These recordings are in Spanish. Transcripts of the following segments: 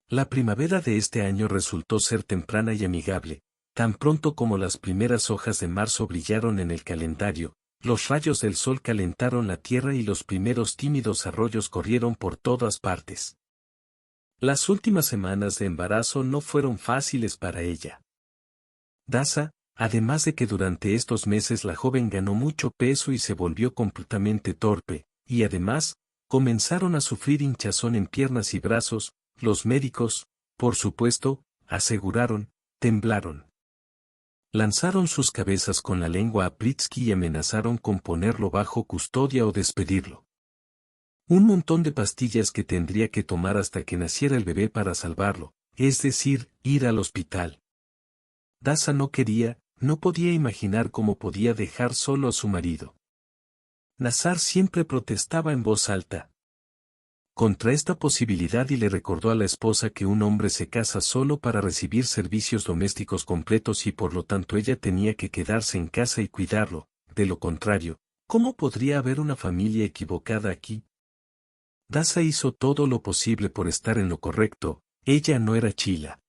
La primavera de este año resultó ser temprana y amigable. Tan pronto como las primeras hojas de marzo brillaron en el calendario, los rayos del sol calentaron la tierra y los primeros tímidos arroyos corrieron por todas partes. Las últimas semanas de embarazo no fueron fáciles para ella. Daza, además de que durante estos meses la joven ganó mucho peso y se volvió completamente torpe, y además, comenzaron a sufrir hinchazón en piernas y brazos, los médicos, por supuesto, aseguraron, temblaron. Lanzaron sus cabezas con la lengua a Pritsky y amenazaron con ponerlo bajo custodia o despedirlo. Un montón de pastillas que tendría que tomar hasta que naciera el bebé para salvarlo, es decir, ir al hospital. Daza no quería, no podía imaginar cómo podía dejar solo a su marido. Nazar siempre protestaba en voz alta contra esta posibilidad y le recordó a la esposa que un hombre se casa solo para recibir servicios domésticos completos y por lo tanto ella tenía que quedarse en casa y cuidarlo, de lo contrario, ¿cómo podría haber una familia equivocada aquí? Daza hizo todo lo posible por estar en lo correcto, ella no era chila.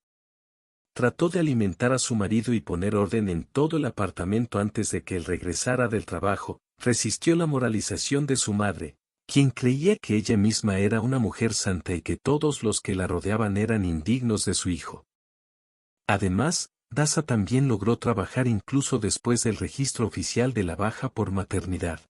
Trató de alimentar a su marido y poner orden en todo el apartamento antes de que él regresara del trabajo, resistió la moralización de su madre, quien creía que ella misma era una mujer santa y que todos los que la rodeaban eran indignos de su hijo. Además, Daza también logró trabajar incluso después del registro oficial de la baja por maternidad.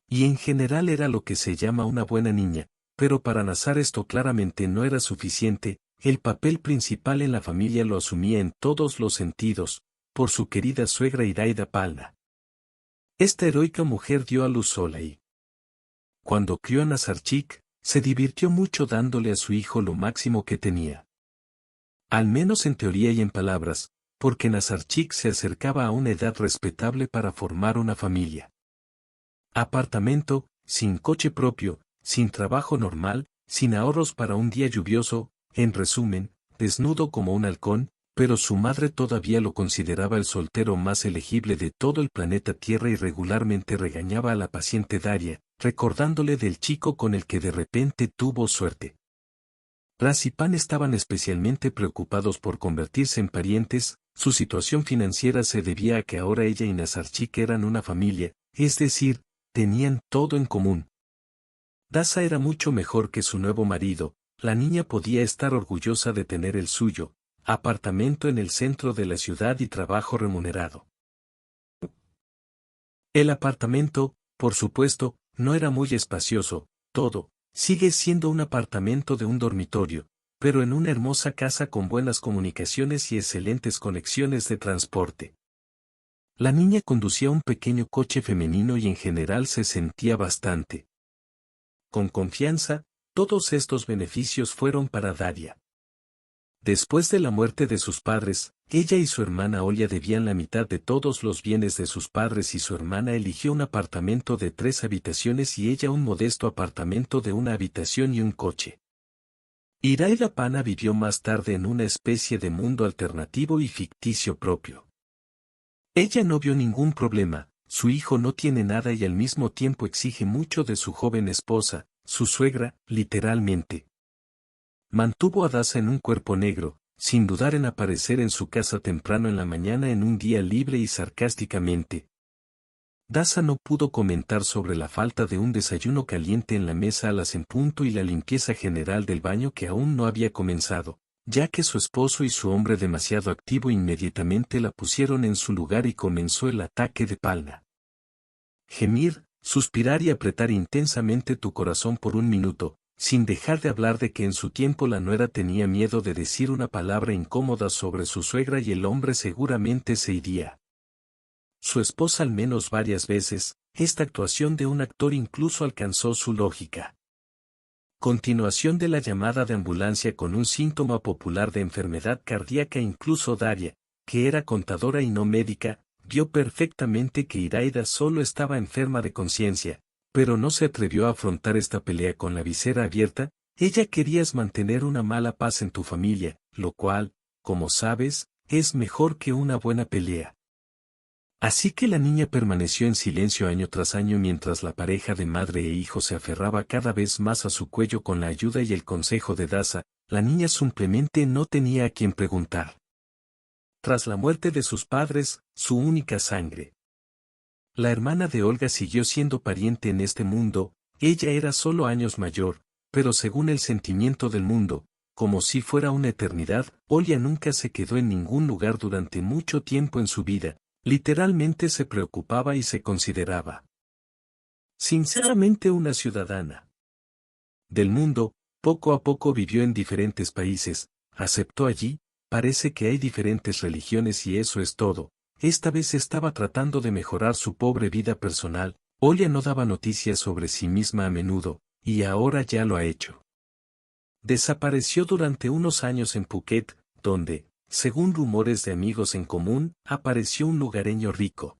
Y en general era lo que se llama una buena niña, pero para Nazar esto claramente no era suficiente, el papel principal en la familia lo asumía en todos los sentidos, por su querida suegra Iraida Palna. Esta heroica mujer dio a luz sola y, cuando crió a Nazarchik, se divirtió mucho dándole a su hijo lo máximo que tenía. Al menos en teoría y en palabras, porque Nazarchik se acercaba a una edad respetable para formar una familia. Apartamento, sin coche propio, sin trabajo normal, sin ahorros para un día lluvioso, en resumen, desnudo como un halcón, pero su madre todavía lo consideraba el soltero más elegible de todo el planeta Tierra y regularmente regañaba a la paciente Daria, recordándole del chico con el que de repente tuvo suerte. Ras y Pan estaban especialmente preocupados por convertirse en parientes, su situación financiera se debía a que ahora ella y Nazarchik eran una familia, es decir, tenían todo en común. Daza era mucho mejor que su nuevo marido, la niña podía estar orgullosa de tener el suyo, apartamento en el centro de la ciudad y trabajo remunerado. El apartamento, por supuesto, no era muy espacioso, todo, sigue siendo un apartamento de un dormitorio, pero en una hermosa casa con buenas comunicaciones y excelentes conexiones de transporte. La niña conducía un pequeño coche femenino y en general se sentía bastante con confianza, todos estos beneficios fueron para Daria. Después de la muerte de sus padres, ella y su hermana Olia debían la mitad de todos los bienes de sus padres y su hermana eligió un apartamento de 3 habitaciones y ella un modesto apartamento de 1 habitación y un coche. Iraida Pana vivió más tarde en una especie de mundo alternativo y ficticio propio. Ella no vio ningún problema, su hijo no tiene nada y al mismo tiempo exige mucho de su joven esposa, su suegra, literalmente. Mantuvo a Daza en un cuerpo negro, sin dudar en aparecer en su casa temprano en la mañana en un día libre y sarcásticamente. Daza no pudo comentar sobre la falta de un desayuno caliente en la mesa a las en punto y la limpieza general del baño que aún no había comenzado, ya que su esposo y su hombre demasiado activo inmediatamente la pusieron en su lugar y comenzó el ataque de Palna. Gemir, suspirar y apretar intensamente tu corazón por un minuto, sin dejar de hablar de que en su tiempo la nuera tenía miedo de decir una palabra incómoda sobre su suegra y el hombre seguramente se iría. Su esposa al menos varias veces, esta actuación de un actor incluso alcanzó su lógica. Continuación de la llamada de ambulancia con un síntoma popular de enfermedad cardíaca incluso Daria, que era contadora y no médica, vio perfectamente que Iraida solo estaba enferma de conciencia. Pero no se atrevió a afrontar esta pelea con la visera abierta, ella querías mantener una mala paz en tu familia, lo cual, como sabes, es mejor que una buena pelea. Así que la niña permaneció en silencio año tras año mientras la pareja de madre e hijo se aferraba cada vez más a su cuello con la ayuda y el consejo de Daza, la niña simplemente no tenía a quien preguntar. Tras la muerte de sus padres, su única sangre. La hermana de Olga siguió siendo pariente en este mundo, ella era solo años mayor, pero según el sentimiento del mundo, como si fuera una eternidad, Olga nunca se quedó en ningún lugar durante mucho tiempo en su vida, literalmente se preocupaba y se consideraba sinceramente una ciudadana del mundo. Poco a poco vivió en diferentes países, aceptó allí, parece que hay diferentes religiones y eso es todo. Esta vez estaba tratando de mejorar su pobre vida personal. Olga no daba noticias sobre sí misma a menudo, y ahora ya lo ha hecho. Desapareció durante unos años en Phuket, donde, según rumores de amigos en común, apareció un lugareño rico.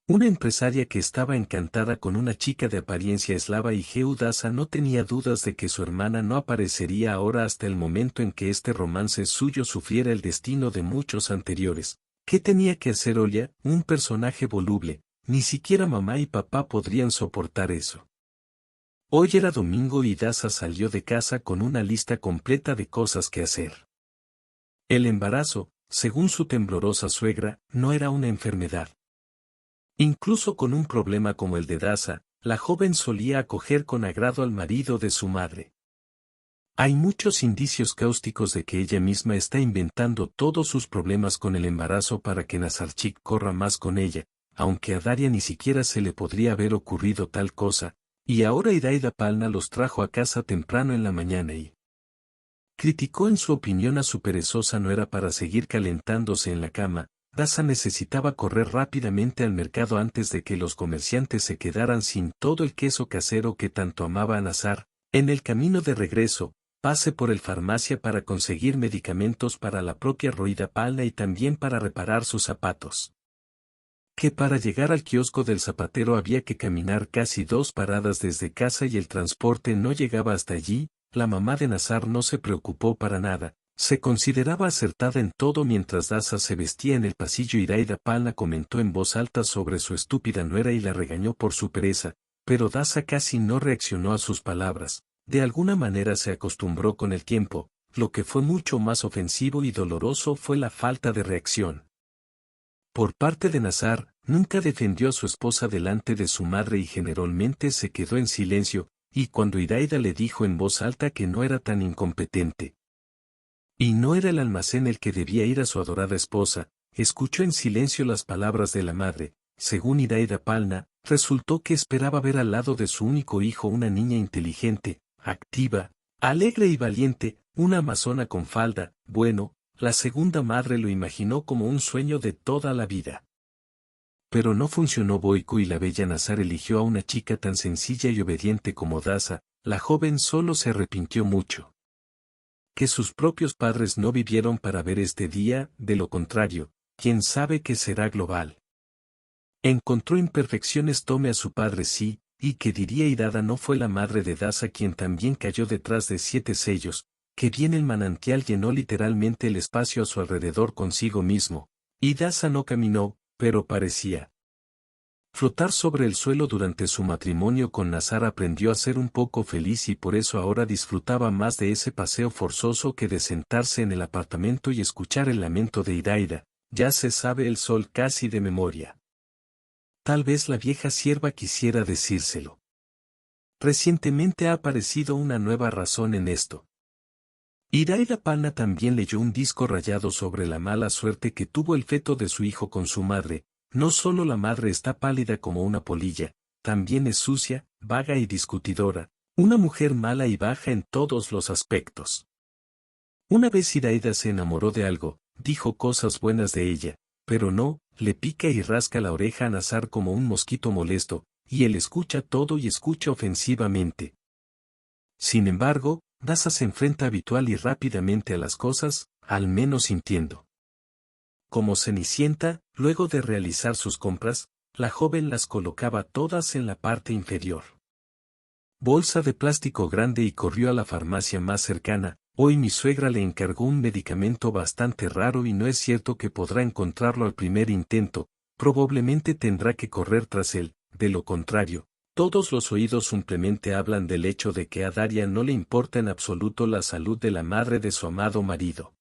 Una empresaria que estaba encantada con una chica de apariencia eslava y Geudasa no tenía dudas de que su hermana no aparecería ahora hasta el momento en que este romance suyo sufriera el destino de muchos anteriores. ¿Qué tenía que hacer Olga, un personaje voluble? Ni siquiera mamá y papá podrían soportar eso. Hoy era domingo y Dasa salió de casa con una lista completa de cosas que hacer. El embarazo, según su temblorosa suegra, no era una enfermedad. Incluso con un problema como el de Dasa, la joven solía acoger con agrado al marido de su madre. Hay muchos indicios cáusticos de que ella misma está inventando todos sus problemas con el embarazo para que Nazarchik corra más con ella, aunque a Daria ni siquiera se le podría haber ocurrido tal cosa, y ahora Iraida Palna los trajo a casa temprano en la mañana y criticó en su opinión a su perezosa nuera para seguir calentándose en la cama. Dasa necesitaba correr rápidamente al mercado antes de que los comerciantes se quedaran sin todo el queso casero que tanto amaba a Nazar. En el camino de regreso, pase por el farmacia para conseguir medicamentos para la propia Roida Palna y también para reparar sus zapatos. Que para llegar al kiosco del zapatero había que caminar casi 2 paradas desde casa y el transporte no llegaba hasta allí. La mamá de Nazar no se preocupó para nada. Se consideraba acertada en todo mientras Dasa se vestía en el pasillo. Iraida Palna comentó en voz alta sobre su estúpida nuera y la regañó por su pereza, pero Dasa casi no reaccionó a sus palabras. De alguna manera se acostumbró con el tiempo. Lo que fue mucho más ofensivo y doloroso fue la falta de reacción. Por parte de Nazar, nunca defendió a su esposa delante de su madre y generalmente se quedó en silencio, y cuando Iraida le dijo en voz alta que no era tan incompetente, y no era el almacén el que debía ir a su adorada esposa, escuchó en silencio las palabras de la madre. Según Iraida Palna, resultó que esperaba ver al lado de su único hijo una niña inteligente, activa, alegre y valiente, una amazona con falda. Bueno, la segunda madre lo imaginó como un sueño de toda la vida. Pero no funcionó. Boico y la bella Nazar eligió a una chica tan sencilla y obediente como Dasa. La joven solo se arrepintió mucho que sus propios padres no vivieron para ver este día. De lo contrario, quién sabe qué será global. Encontró imperfecciones. Tome a su padre sí, y que diría Irada no fue la madre de Dasa quien también cayó detrás de 7 sellos, que bien el manantial llenó literalmente el espacio a su alrededor consigo mismo, y Dasa no caminó, pero parecía flotar sobre el suelo. Durante su matrimonio con Nazar aprendió a ser un poco feliz y por eso ahora disfrutaba más de ese paseo forzoso que de sentarse en el apartamento y escuchar el lamento de Iraida. Ya se sabe el sol casi de memoria. Tal vez la vieja sierva quisiera decírselo. Recientemente ha aparecido una nueva razón en esto. Iraida Palna también leyó un disco rayado sobre la mala suerte que tuvo el feto de su hijo con su madre. No solo la madre está pálida como una polilla, también es sucia, vaga y discutidora, una mujer mala y baja en todos los aspectos. Una vez Iraida se enamoró de algo, dijo cosas buenas de ella, pero no, le pica y rasca la oreja a Nazar como un mosquito molesto, y él escucha todo y escucha ofensivamente. Sin embargo, Dasa se enfrenta habitual y rápidamente a las cosas, al menos sintiendo. Como Cenicienta, luego de realizar sus compras, la joven las colocaba todas en la parte inferior. Bolsa de plástico grande y corrió a la farmacia más cercana. Hoy mi suegra le encargó un medicamento bastante raro y no es cierto que podrá encontrarlo al primer intento, probablemente tendrá que correr tras él, de lo contrario, Todos los oídos simplemente hablan del hecho de que a Daria no le importa en absoluto la salud de la madre de su amado marido.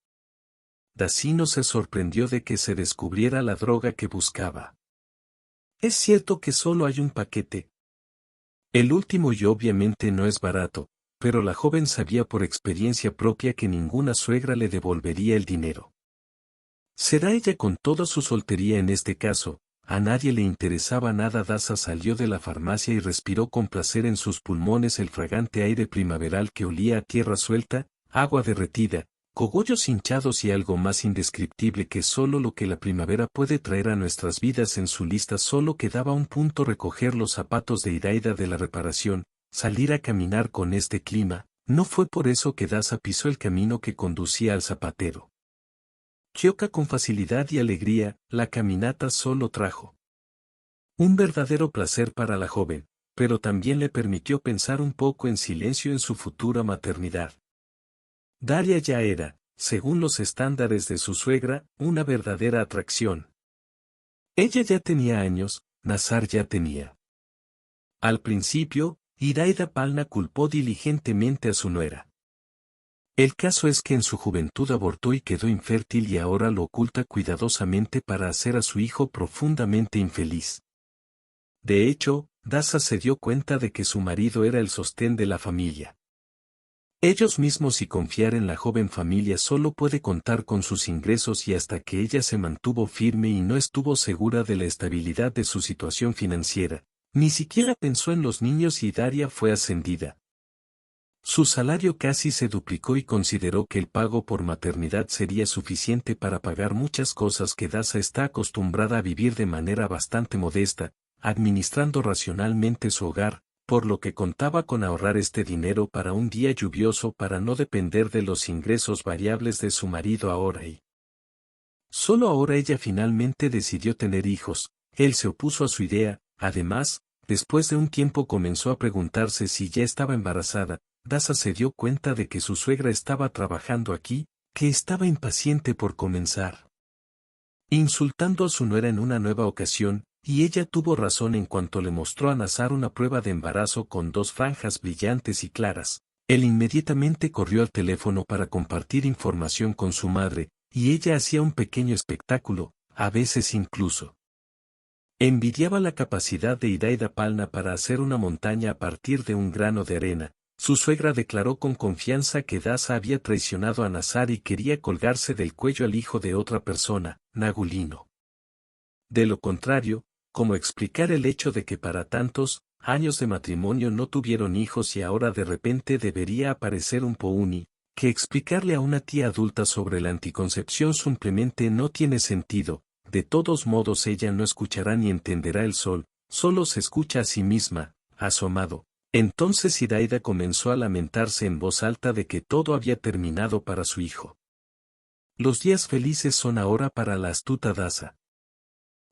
Dacino se sorprendió de que se descubriera la droga que buscaba. Es cierto que solo hay un paquete. El último y obviamente no es barato, pero la joven sabía por experiencia propia que ninguna suegra le devolvería el dinero. Será ella con toda su soltería en este caso, a nadie le interesaba nada. Daza salió de la farmacia y respiró con placer en sus pulmones el fragante aire primaveral que olía a tierra suelta, agua derretida, cogollos hinchados y algo más indescriptible que solo lo que la primavera puede traer a nuestras vidas. En su lista solo quedaba un punto: recoger los zapatos de Iraida de la reparación, salir a caminar con este clima. No fue por eso que Daza pisó el camino que conducía al zapatero. Kyoka con facilidad y alegría, la caminata solo trajo un verdadero placer para la joven, pero también le permitió pensar un poco en silencio en su futura maternidad. Daria ya era, según los estándares de su suegra, una verdadera atracción. Ella ya tenía años, Nazar ya tenía. Al principio, Iraida Palna culpó diligentemente a su nuera. El caso es que en su juventud abortó y quedó infértil y ahora lo oculta cuidadosamente para hacer a su hijo profundamente infeliz. De hecho, Daza se dio cuenta de que su marido era el sostén de la familia. Ellos mismos y confiar en la joven familia solo puede contar con sus ingresos, y hasta que ella se mantuvo firme y no estuvo segura de la estabilidad de su situación financiera, ni siquiera pensó en los niños y Daria fue ascendida. Su salario casi se duplicó y consideró que el pago por maternidad sería suficiente para pagar muchas cosas que Daza está acostumbrada a vivir de manera bastante modesta, administrando racionalmente su hogar, por lo que contaba con ahorrar este dinero para un día lluvioso para no depender de los ingresos variables de su marido ahora. Y solo ahora ella finalmente decidió tener hijos. Él se opuso a su idea. Además, después de un tiempo comenzó a preguntarse si ya estaba embarazada. Daza se dio cuenta de que su suegra estaba trabajando aquí, que estaba impaciente por comenzar. Insultando a su nuera en una nueva ocasión, y ella tuvo razón en cuanto le mostró a Nazar una prueba de embarazo con 2 franjas brillantes y claras. Él inmediatamente corrió al teléfono para compartir información con su madre, y ella hacía un pequeño espectáculo, a veces incluso envidiaba la capacidad de Iraida Palna para hacer una montaña a partir de un grano de arena. Su suegra declaró con confianza que Daza había traicionado a Nazar y quería colgarse del cuello al hijo de otra persona, Nagulino. De lo contrario, ¿cómo explicar el hecho de que para tantos años de matrimonio no tuvieron hijos y ahora de repente debería aparecer un Pouni? Que explicarle a una tía adulta sobre la anticoncepción simplemente no tiene sentido. De todos modos ella no escuchará ni entenderá el sol, solo se escucha a sí misma, a su amado. Entonces Iraida comenzó a lamentarse en voz alta de que todo había terminado para su hijo. Los días felices son ahora para la astuta Daza.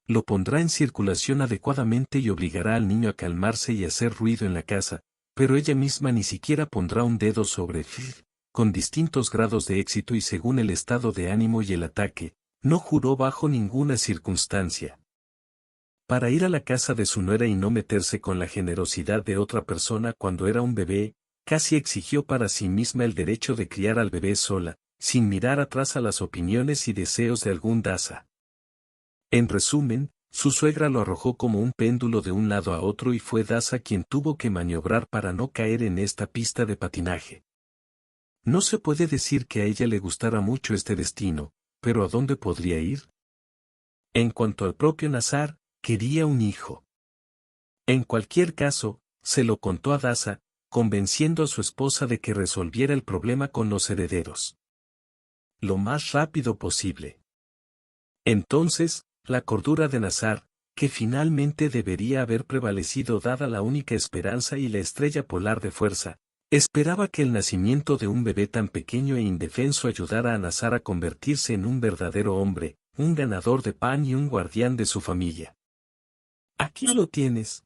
Lo pondrá en circulación adecuadamente y obligará al niño a calmarse y hacer ruido en la casa, pero ella misma ni siquiera pondrá un dedo sobre Fir, con distintos grados de éxito y según el estado de ánimo y el ataque, no juró bajo ninguna circunstancia. Para ir a la casa de su nuera y no meterse con la generosidad de otra persona cuando era un bebé, casi exigió para sí misma el derecho de criar al bebé sola, sin mirar atrás a las opiniones y deseos de algún Daza. En resumen, su suegra lo arrojó como un péndulo de un lado a otro y fue Daza quien tuvo que maniobrar para no caer en esta pista de patinaje. No se puede decir que a ella le gustara mucho este destino, pero ¿a dónde podría ir? En cuanto al propio Nazar, quería un hijo. En cualquier caso, se lo contó a Daza, convenciendo a su esposa de que resolviera el problema con los herederos lo más rápido posible. Entonces, la cordura de Nazar, que finalmente debería haber prevalecido dada la única esperanza y la estrella polar de fuerza, esperaba que el nacimiento de un bebé tan pequeño e indefenso ayudara a Nazar a convertirse en un verdadero hombre, un ganador de pan y un guardián de su familia. Aquí lo tienes.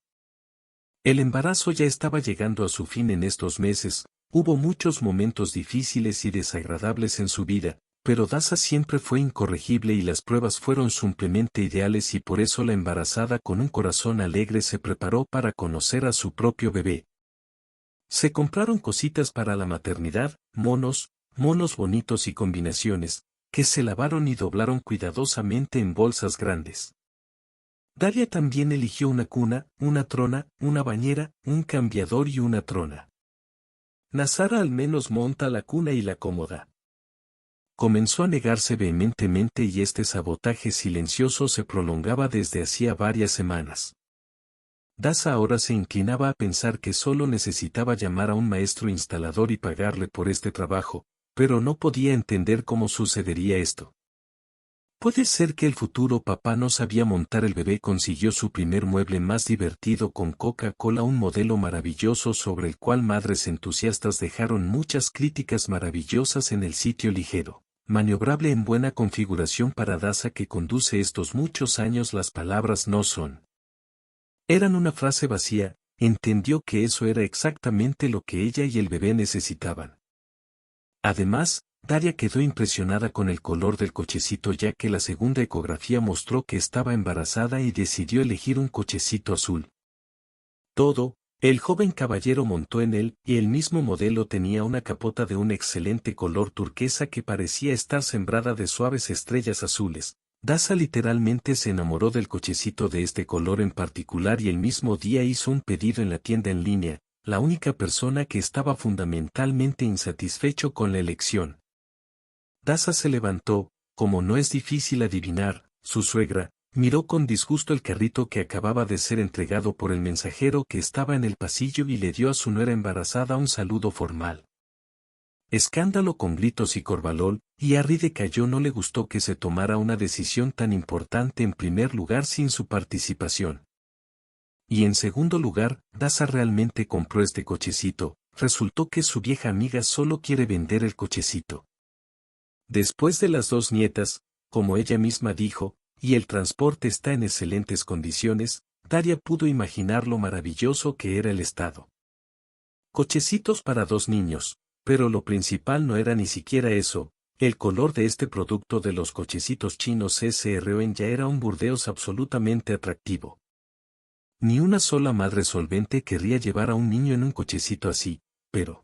El embarazo ya estaba llegando a su fin en estos meses. Hubo muchos momentos difíciles y desagradables en su vida, pero Daza siempre fue incorregible y las pruebas fueron simplemente ideales y por eso la embarazada con un corazón alegre se preparó para conocer a su propio bebé. Se compraron cositas para la maternidad, monos bonitos y combinaciones, que se lavaron y doblaron cuidadosamente en bolsas grandes. Daria también eligió una cuna, una trona, una bañera, un cambiador y una trona. Nazara al menos monta la cuna y la cómoda. Comenzó a negarse vehementemente y este sabotaje silencioso se prolongaba desde hacía varias semanas. Daza ahora se inclinaba a pensar que solo necesitaba llamar a un maestro instalador y pagarle por este trabajo, pero no podía entender cómo sucedería esto. Puede ser que el futuro papá no sabía montar. El bebé consiguió su primer mueble más divertido con Coca-Cola, un modelo maravilloso sobre el cual madres entusiastas dejaron muchas críticas maravillosas en el sitio ligero, maniobrable en buena configuración para Daza que conduce estos muchos años. Las palabras no son. Eran una frase vacía, entendió que eso era exactamente lo que ella y el bebé necesitaban. Además, Daria quedó impresionada con el color del cochecito ya que la segunda ecografía mostró que estaba embarazada y decidió elegir un cochecito azul. El joven caballero montó en él y el mismo modelo tenía una capota de un excelente color turquesa que parecía estar sembrada de suaves estrellas azules. Daza literalmente se enamoró del cochecito de este color en particular y el mismo día hizo un pedido en la tienda en línea, la única persona que estaba fundamentalmente insatisfecho con la elección. Daza se levantó, como no es difícil adivinar, su suegra, miró con disgusto el carrito que acababa de ser entregado por el mensajero que estaba en el pasillo y le dio a su nuera embarazada un saludo formal. Escándalo con gritos y corvalol, y a Ride Cayó no le gustó que se tomara una decisión tan importante en primer lugar sin su participación. Y en segundo lugar, Daza realmente compró este cochecito, resultó que su vieja amiga solo quiere vender el cochecito. Después de las dos nietas, como ella misma dijo, y el transporte está en excelentes condiciones, Daria pudo imaginar lo maravilloso que era el estado. Cochecitos para dos niños, pero lo principal no era ni siquiera eso, el color de este producto de los cochecitos chinos SROen ya era un Burdeos absolutamente atractivo. Ni una sola madre solvente querría llevar a un niño en un cochecito así, pero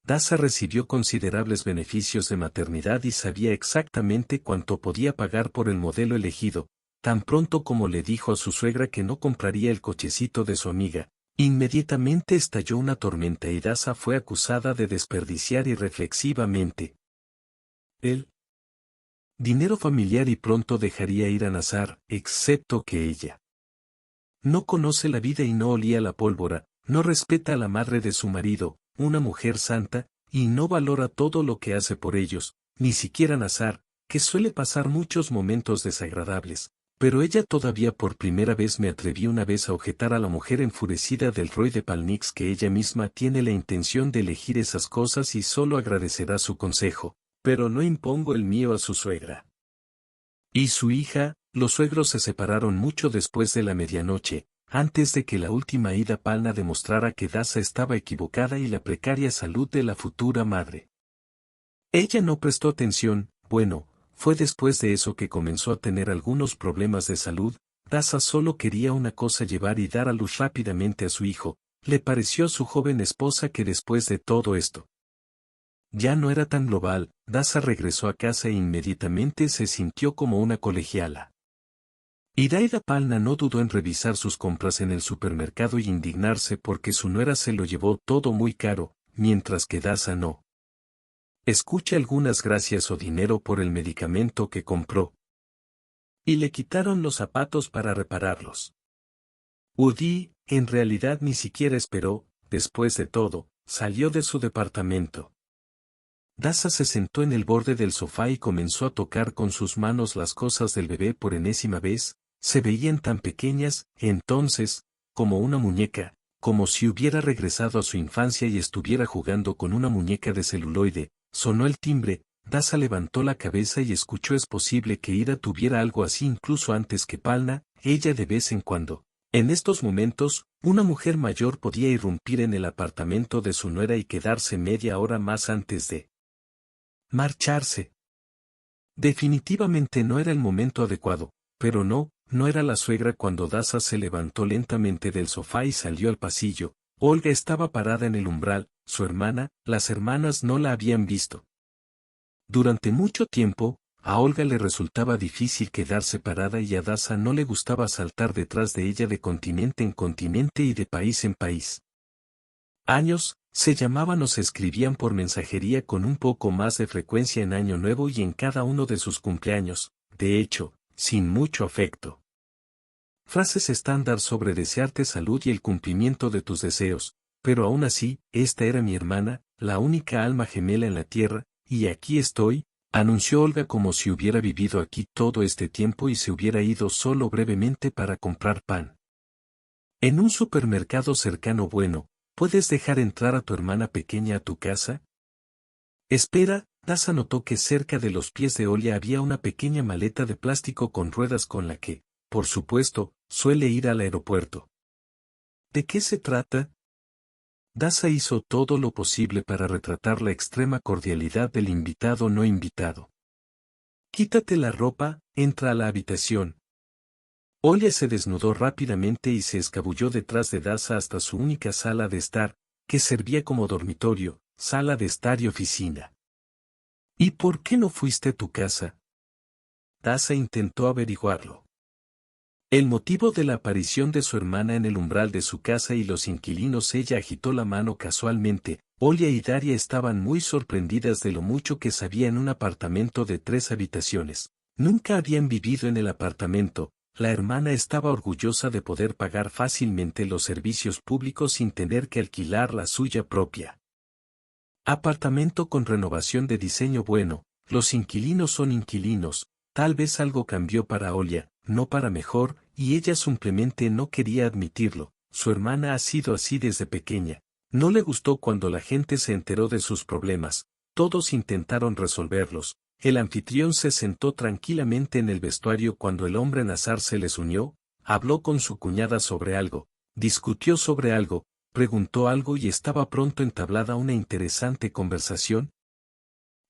Daza recibió considerables beneficios de maternidad y sabía exactamente cuánto podía pagar por el modelo elegido, tan pronto como le dijo a su suegra que no compraría el cochecito de su amiga. Inmediatamente estalló una tormenta y Daza fue acusada de desperdiciar irreflexivamente el dinero familiar y pronto dejaría ir a Nazar, excepto que ella no conoce la vida y no olía la pólvora, no respeta a la madre de su marido, una mujer santa, y no valora todo lo que hace por ellos, ni siquiera Nazar, que suele pasar muchos momentos desagradables. Pero ella todavía por primera vez me atreví una vez a objetar a la mujer enfurecida del Roy de Palnix que ella misma tiene la intención de elegir esas cosas y solo agradecerá su consejo, pero no impongo el mío a su suegra. Y su hija, los suegros se separaron mucho después de la medianoche, antes de que la última ida Palna demostrara que Daza estaba equivocada y la precaria salud de la futura madre. Ella no prestó atención, bueno, fue después de eso que comenzó a tener algunos problemas de salud. Daza solo quería una cosa: llevar y dar a luz rápidamente a su hijo. Le pareció a su joven esposa que después de todo esto ya no era tan global. Daza regresó a casa e inmediatamente se sintió como una colegiala. Iraida Palna no dudó en revisar sus compras en el supermercado y indignarse porque su nuera se lo llevó todo muy caro, mientras que Daza no. Escucha algunas gracias o dinero por el medicamento que compró. Y le quitaron los zapatos para repararlos. Udi, en realidad ni siquiera esperó, después de todo, salió de su departamento. Daza se sentó en el borde del sofá y comenzó a tocar con sus manos las cosas del bebé por enésima vez. Se veían tan pequeñas, entonces, como una muñeca, como si hubiera regresado a su infancia y estuviera jugando con una muñeca de celuloide. Sonó el timbre, Daza levantó la cabeza y escuchó. Es posible que Ida tuviera algo así incluso antes que Palna, ella de vez en cuando. En estos momentos, una mujer mayor podía irrumpir en el apartamento de su nuera y quedarse media hora más antes de marcharse. Definitivamente no era el momento adecuado, pero no era la suegra cuando Daza se levantó lentamente del sofá y salió al pasillo. Olga estaba parada en el umbral, su hermana, las hermanas no la habían visto. Durante mucho tiempo, a Olga le resultaba difícil quedarse parada y a Daza no le gustaba saltar detrás de ella de continente en continente y de país en país. Años, se llamaban o se escribían por mensajería con un poco más de frecuencia en Año Nuevo y en cada uno de sus cumpleaños, de hecho, sin mucho afecto. Frases estándar sobre desearte salud y el cumplimiento de tus deseos, pero aún así, esta era mi hermana, la única alma gemela en la tierra, y aquí estoy, anunció Olga como si hubiera vivido aquí todo este tiempo y se hubiera ido solo brevemente para comprar pan. En un supermercado cercano. Bueno, ¿puedes dejar entrar a tu hermana pequeña a tu casa? Espera, Daza notó que cerca de los pies de Olga había una pequeña maleta de plástico con ruedas con la que, por supuesto, suele ir al aeropuerto. ¿De qué se trata? Daza hizo todo lo posible para retratar la extrema cordialidad del invitado no invitado. Quítate la ropa, entra a la habitación. Olga se desnudó rápidamente y se escabulló detrás de Daza hasta su única sala de estar, que servía como dormitorio, sala de estar y oficina. ¿Y por qué no fuiste a tu casa? Daza intentó averiguarlo. El motivo de la aparición de su hermana en el umbral de su casa y los inquilinos. Ella agitó la mano casualmente. Olga y Daria estaban muy sorprendidas de lo mucho que sabía en un apartamento de 3 habitaciones. Nunca habían vivido en el apartamento. La hermana estaba orgullosa de poder pagar fácilmente los servicios públicos sin tener que alquilar la suya propia. Apartamento con renovación de diseño. Bueno, los inquilinos son inquilinos. Tal vez algo cambió para Olga, no para mejor, y ella simplemente no quería admitirlo. Su hermana ha sido así desde pequeña. No le gustó cuando la gente se enteró de sus problemas. Todos intentaron resolverlos. El anfitrión se sentó tranquilamente en el vestuario cuando el hombre Nazar se les unió, habló con su cuñada sobre algo, discutió sobre algo, preguntó algo y estaba pronto entablada una interesante conversación.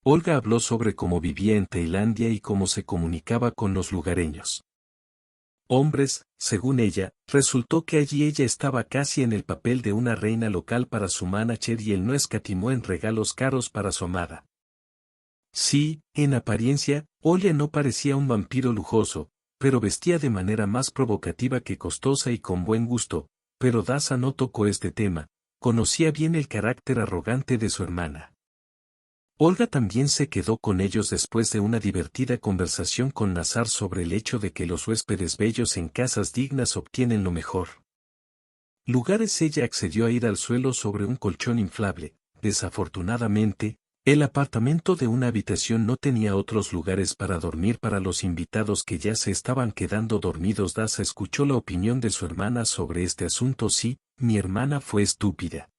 Olga habló sobre cómo vivía en Tailandia y cómo se comunicaba con los lugareños. Hombres, según ella, resultó que allí ella estaba casi en el papel de una reina local para su manager y él no escatimó en regalos caros para su amada. Sí, en apariencia, Olga no parecía un vampiro lujoso, pero vestía de manera más provocativa que costosa y con buen gusto, pero Daza no tocó este tema, conocía bien el carácter arrogante de su hermana. Olga también se quedó con ellos después de una divertida conversación con Nazar sobre el hecho de que los huéspedes bellos en casas dignas obtienen lo mejor. Lugares. Ella accedió a ir al suelo sobre un colchón inflable. Desafortunadamente, el apartamento de una habitación no tenía otros lugares para dormir para los invitados que ya se estaban quedando dormidos. Daza escuchó la opinión de su hermana sobre este asunto. Sí, mi hermana fue estúpida.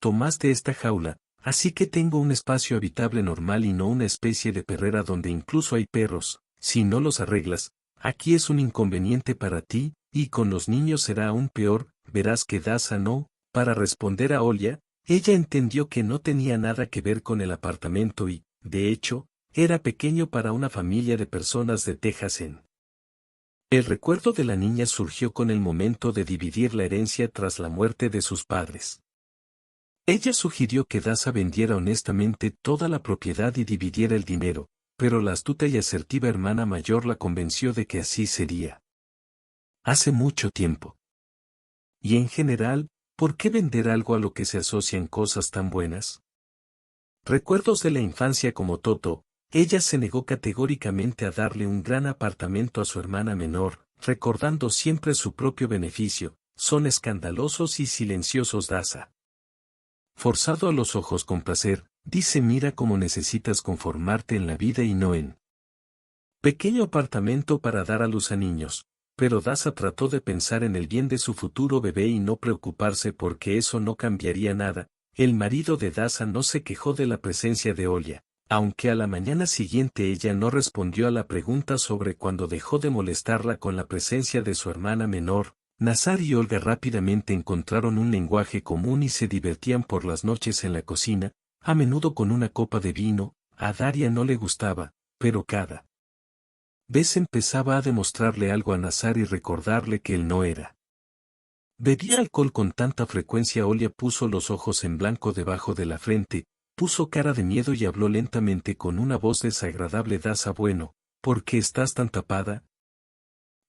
Tomaste esta jaula. Así que tengo un espacio habitable normal y no una especie de perrera donde incluso hay perros. Si no los arreglas, aquí es un inconveniente para ti, y con los niños será aún peor. Verás que Daza no. Para responder a Olga, ella entendió que no tenía nada que ver con el apartamento y, de hecho, era pequeño para una familia de personas de Texas. El recuerdo de la niña surgió con el momento de dividir la herencia tras la muerte de sus padres. Ella sugirió que Daza vendiera honestamente toda la propiedad y dividiera el dinero, pero la astuta y asertiva hermana mayor la convenció de que así sería. Hace mucho tiempo. Y en general, ¿por qué vender algo a lo que se asocian cosas tan buenas? Recuerdos de la infancia como Toto, ella se negó categóricamente a darle un gran apartamento a su hermana menor, recordando siempre su propio beneficio. Son escandalosos y silenciosos. Daza. Forzado a los ojos con placer, dice mira cómo necesitas conformarte en la vida y no en pequeño apartamento para dar a luz a niños, pero Daza trató de pensar en el bien de su futuro bebé y no preocuparse porque eso no cambiaría nada. El marido de Daza no se quejó de la presencia de Olga, aunque a la mañana siguiente ella no respondió a la pregunta sobre cuándo dejó de molestarla con la presencia de su hermana menor. Nazar y Olga rápidamente encontraron un lenguaje común y se divertían por las noches en la cocina, a menudo con una copa de vino. A Daria no le gustaba, pero cada vez empezaba a demostrarle algo a Nazar y recordarle que él no era. Bebía alcohol con tanta frecuencia. Olia puso los ojos en blanco debajo de la frente, puso cara de miedo y habló lentamente con una voz desagradable. Daza, bueno, ¿por qué estás tan tapada?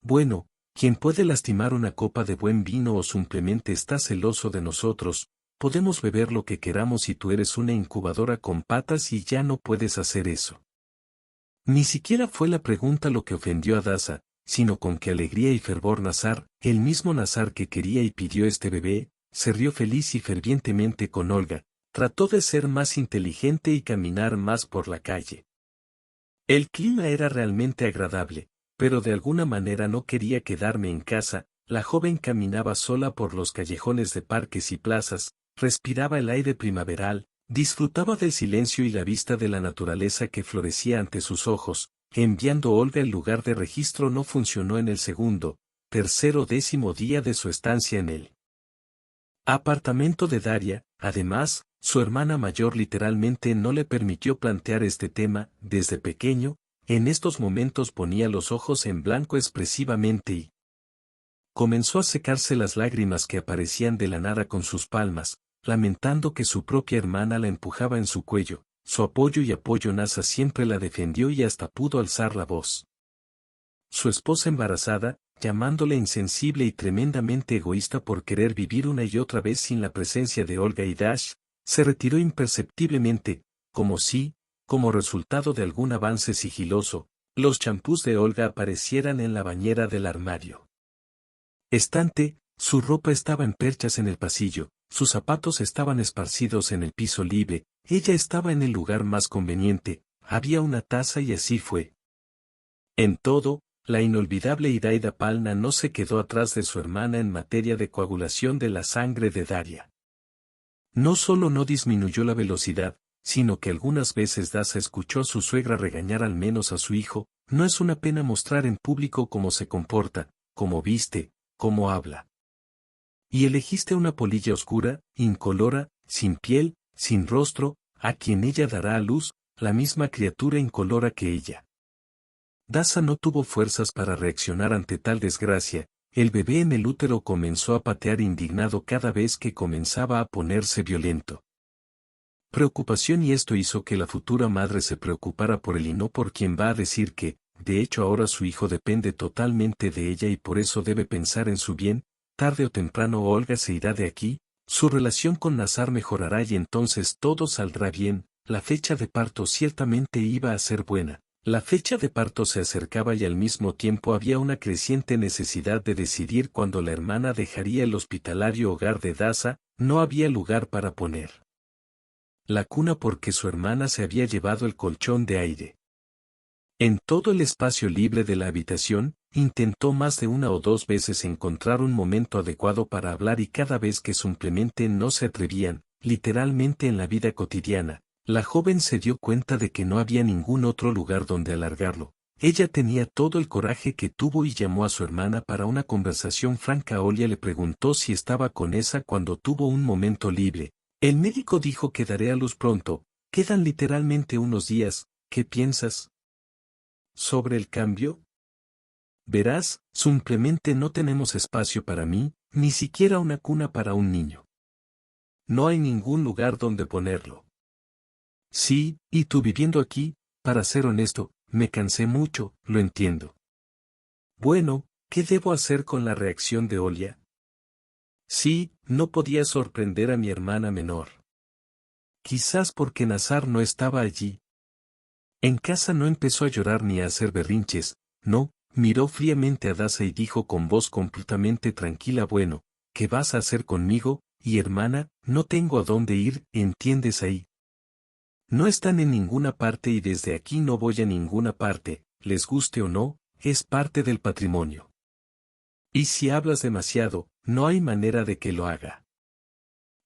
Bueno, ¿quién puede lastimar una copa de buen vino o simplemente está celoso de nosotros? Podemos beber lo que queramos y tú eres una incubadora con patas y ya no puedes hacer eso. Ni siquiera fue la pregunta lo que ofendió a Daza, sino con qué alegría y fervor Nazar, el mismo Nazar que quería y pidió este bebé, se rió feliz y fervientemente con Olga, trató de ser más inteligente y caminar más por la calle. El clima era realmente agradable, pero de alguna manera no quería quedarme en casa. La joven caminaba sola por los callejones de parques y plazas, respiraba el aire primaveral, disfrutaba del silencio y la vista de la naturaleza que florecía ante sus ojos. Enviando Olga el lugar de registro no funcionó en el segundo, tercero, 10º día de su estancia en el apartamento de Daria. Además, su hermana mayor literalmente no le permitió plantear este tema. Desde pequeño, en estos momentos ponía los ojos en blanco expresivamente y comenzó a secarse las lágrimas que aparecían de la nada con sus palmas, lamentando que su propia hermana la empujaba en su cuello. Su apoyo Nasa siempre la defendió y hasta pudo alzar la voz. Su esposa embarazada, llamándole insensible y tremendamente egoísta por querer vivir una y otra vez sin la presencia de Olga y Dash, se retiró imperceptiblemente, como resultado de algún avance sigiloso, los champús de Olga aparecieran en la bañera del armario estante. Su ropa estaba en perchas en el pasillo, sus zapatos estaban esparcidos en el piso libre, ella estaba en el lugar más conveniente, había una taza y así fue. En todo, la inolvidable Iraida Palna no se quedó atrás de su hermana en materia de coagulación de la sangre de Daria. No solo no disminuyó la velocidad, sino que algunas veces Daza escuchó a su suegra regañar al menos a su hijo. No es una pena mostrar en público cómo se comporta, cómo viste, cómo habla. Y elegiste una polilla oscura, incolora, sin piel, sin rostro, a quien ella dará a luz, la misma criatura incolora que ella. Daza no tuvo fuerzas para reaccionar ante tal desgracia. El bebé en el útero comenzó a patear indignado cada vez que comenzaba a ponerse violento. Preocupación, y esto hizo que la futura madre se preocupara por él y no por quien va a decir que, de hecho ahora su hijo depende totalmente de ella y por eso debe pensar en su bien. Tarde o temprano Olga se irá de aquí, su relación con Nazar mejorará y entonces todo saldrá bien. La fecha de parto ciertamente iba a ser buena. La fecha de parto se acercaba y al mismo tiempo había una creciente necesidad de decidir cuándo la hermana dejaría el hospitalario hogar de Daza. No había lugar para poner la cuna porque su hermana se había llevado el colchón de aire. En todo el espacio libre de la habitación, intentó más de una o dos veces encontrar un momento adecuado para hablar y cada vez que simplemente no se atrevían, literalmente en la vida cotidiana, la joven se dio cuenta de que no había ningún otro lugar donde alargarlo. Ella tenía todo el coraje que tuvo y llamó a su hermana para una conversación franca. Olia le preguntó si estaba con esa cuando tuvo un momento libre. El médico dijo que daré a luz pronto, quedan literalmente unos días. ¿Qué piensas sobre el cambio? Verás, simplemente no tenemos espacio para mí, ni siquiera una cuna para un niño. No hay ningún lugar donde ponerlo. Sí, y tú viviendo aquí, para ser honesto, me cansé mucho, lo entiendo. Bueno, ¿qué debo hacer con la reacción de Olia? Sí, no podía sorprender a mi hermana menor. Quizás porque Nazar no estaba allí. En casa no empezó a llorar ni a hacer berrinches, no, miró fríamente a Daza y dijo con voz completamente tranquila: bueno, ¿qué vas a hacer conmigo? Y hermana, no tengo a dónde ir, ¿entiendes ahí? No están en ninguna parte y desde aquí no voy a ninguna parte, les guste o no, es parte del patrimonio. Y si hablas demasiado, no hay manera de que lo haga.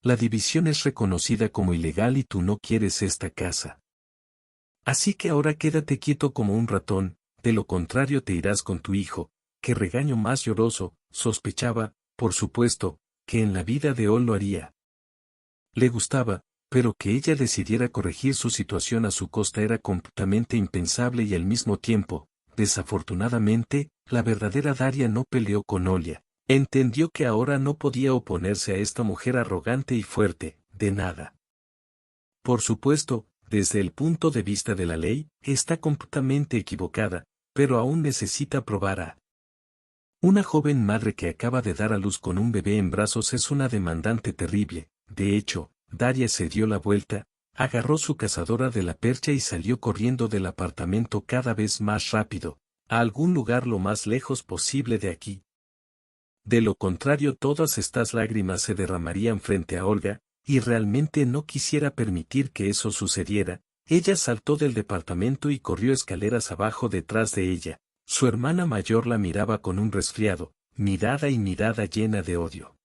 La división es reconocida como ilegal y tú no quieres esta casa. Así que ahora quédate quieto como un ratón, de lo contrario te irás con tu hijo. Qué regaño más lloroso. Sospechaba, por supuesto, que en la vida de Ol lo haría. Le gustaba, pero que ella decidiera corregir su situación a su costa era completamente impensable y al mismo tiempo, desafortunadamente, la verdadera Daria no peleó con Olia. Entendió que ahora no podía oponerse a esta mujer arrogante y fuerte, de nada. Por supuesto, desde el punto de vista de la ley, está completamente equivocada, pero aún necesita probar a. Una joven madre que acaba de dar a luz con un bebé en brazos es una demandante terrible. De hecho, Daria se dio la vuelta, agarró su cazadora de la percha y salió corriendo del apartamento cada vez más rápido, a algún lugar lo más lejos posible de aquí. De lo contrario, todas estas lágrimas se derramarían frente a Olga, y realmente no quisiera permitir que eso sucediera. Ella saltó del departamento y corrió escaleras abajo detrás de ella. Su hermana mayor la miraba con un resfriado, mirada y mirada llena de odio.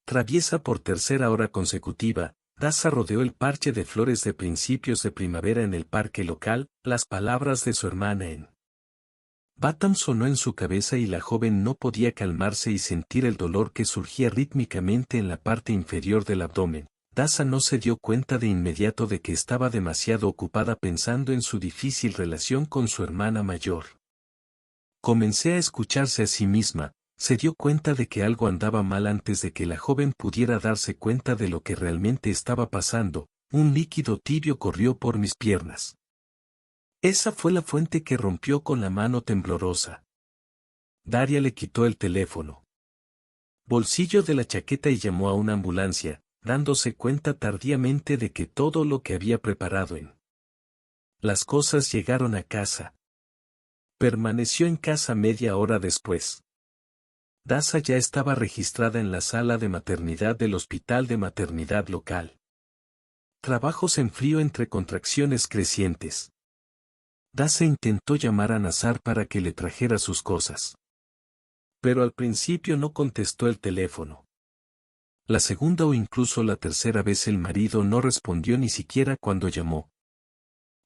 Traviesa por tercera hora consecutiva, Daza rodeó el parche de flores de principios de primavera en el parque local. Las palabras de su hermana en Batam sonó en su cabeza y la joven no podía calmarse y sentir el dolor que surgía rítmicamente en la parte inferior del abdomen. Daza no se dio cuenta de inmediato de que estaba demasiado ocupada pensando en su difícil relación con su hermana mayor. Comencé a escucharse a sí misma, se dio cuenta de que algo andaba mal antes de que la joven pudiera darse cuenta de lo que realmente estaba pasando. Un líquido tibio corrió por mis piernas. Esa fue la fuente que rompió con la mano temblorosa. Daria le quitó el teléfono. Bolsillo de la chaqueta y llamó a una ambulancia, dándose cuenta tardíamente de que todo lo que había preparado en las cosas llegaron a casa. Permaneció en casa media hora después. Daza ya estaba registrada en la sala de maternidad del hospital de maternidad local. Trabajos en frío entre contracciones crecientes. Daza intentó llamar a Nazar para que le trajera sus cosas. Pero al principio no contestó el teléfono. La segunda o incluso la tercera vez el marido no respondió ni siquiera cuando llamó.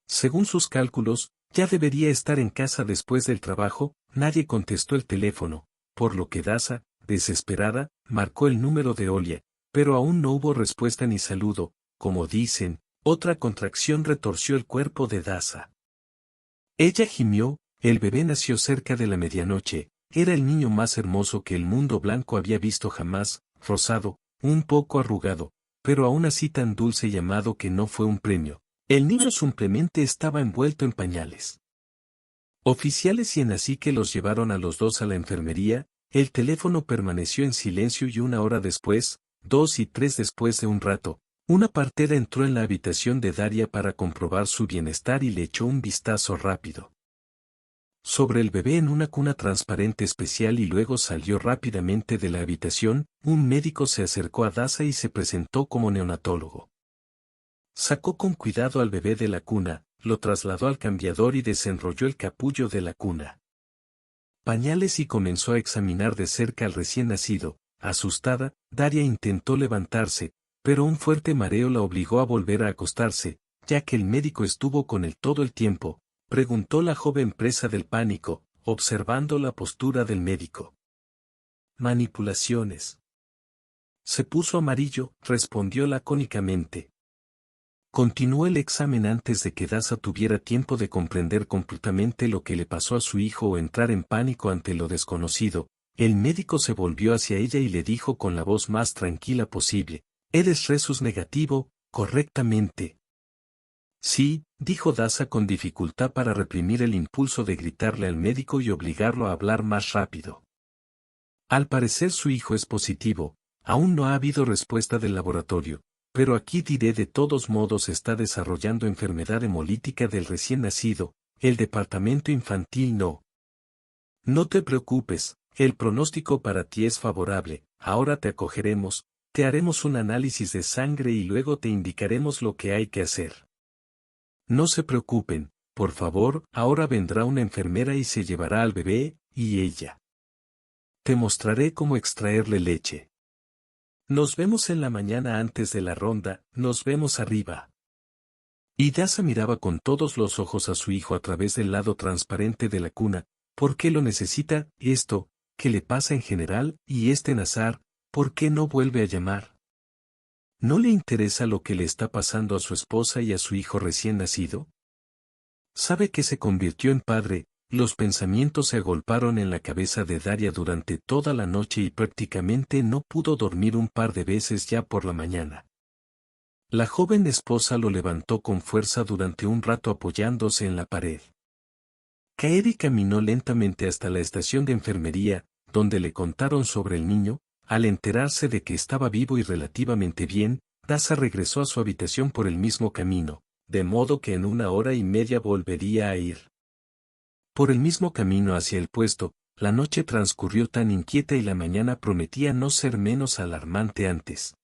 Según sus cálculos, ya debería estar en casa después del trabajo. Nadie contestó el teléfono, por lo que Daza, desesperada, marcó el número de Olia, pero aún no hubo respuesta ni saludo. Como dicen, otra contracción retorció el cuerpo de Daza. Ella gimió. El bebé nació cerca de la medianoche. Era el niño más hermoso que el mundo blanco había visto jamás, rosado, un poco arrugado, pero aún así tan dulce y amado que no fue un premio. El niño simplemente estaba envuelto en pañales. Oficiales y en así que los llevaron a los dos a la enfermería. El teléfono permaneció en silencio y una hora después, 2 y 3 después de un rato, una partera entró en la habitación de Daria para comprobar su bienestar y le echó un vistazo rápido sobre el bebé en una cuna transparente especial y luego salió rápidamente de la habitación. Un médico se acercó a Daza y se presentó como neonatólogo. Sacó con cuidado al bebé de la cuna, lo trasladó al cambiador y desenrolló el capullo de la cuna. Pañales y comenzó a examinar de cerca al recién nacido. Asustada, Daria intentó levantarse, pero un fuerte mareo la obligó a volver a acostarse, ya que el médico estuvo con él todo el tiempo. Preguntó la joven presa del pánico, observando la postura del médico. Manipulaciones. Se puso amarillo, respondió lacónicamente. Continuó el examen antes de que Daza tuviera tiempo de comprender completamente lo que le pasó a su hijo o entrar en pánico ante lo desconocido. El médico se volvió hacia ella y le dijo con la voz más tranquila posible: «Eres Rhesus negativo, correctamente». Sí, dijo Daza con dificultad para reprimir el impulso de gritarle al médico y obligarlo a hablar más rápido. Al parecer su hijo es positivo. Aún no ha habido respuesta del laboratorio, pero aquí diré de todos modos está desarrollando enfermedad hemolítica del recién nacido. El departamento infantil no. No te preocupes, el pronóstico para ti es favorable. Ahora te acogeremos, te haremos un análisis de sangre y luego te indicaremos lo que hay que hacer. No se preocupen, por favor. Ahora vendrá una enfermera y se llevará al bebé, y ella. Te mostraré cómo extraerle leche. Nos vemos en la mañana antes de la ronda. Nos vemos arriba. Y Daza miraba con todos los ojos a su hijo a través del lado transparente de la cuna. ¿Por qué lo necesita? Esto, ¿qué le pasa en general? Y Nazar, ¿por qué no vuelve a llamar? ¿No le interesa lo que le está pasando a su esposa y a su hijo recién nacido? Sabe que se convirtió en padre. Los pensamientos se agolparon en la cabeza de Daria durante toda la noche y prácticamente no pudo dormir un par de veces ya por la mañana. La joven esposa lo levantó con fuerza durante un rato apoyándose en la pared. Kaedi caminó lentamente hasta la estación de enfermería, donde le contaron sobre el niño. Al enterarse de que estaba vivo y relativamente bien, Daza regresó a su habitación por el mismo camino, de modo que en 1 hora y media volvería a ir. Por el mismo camino hacia el puesto, la noche transcurrió tan inquieta y la mañana prometía no ser menos alarmante antes.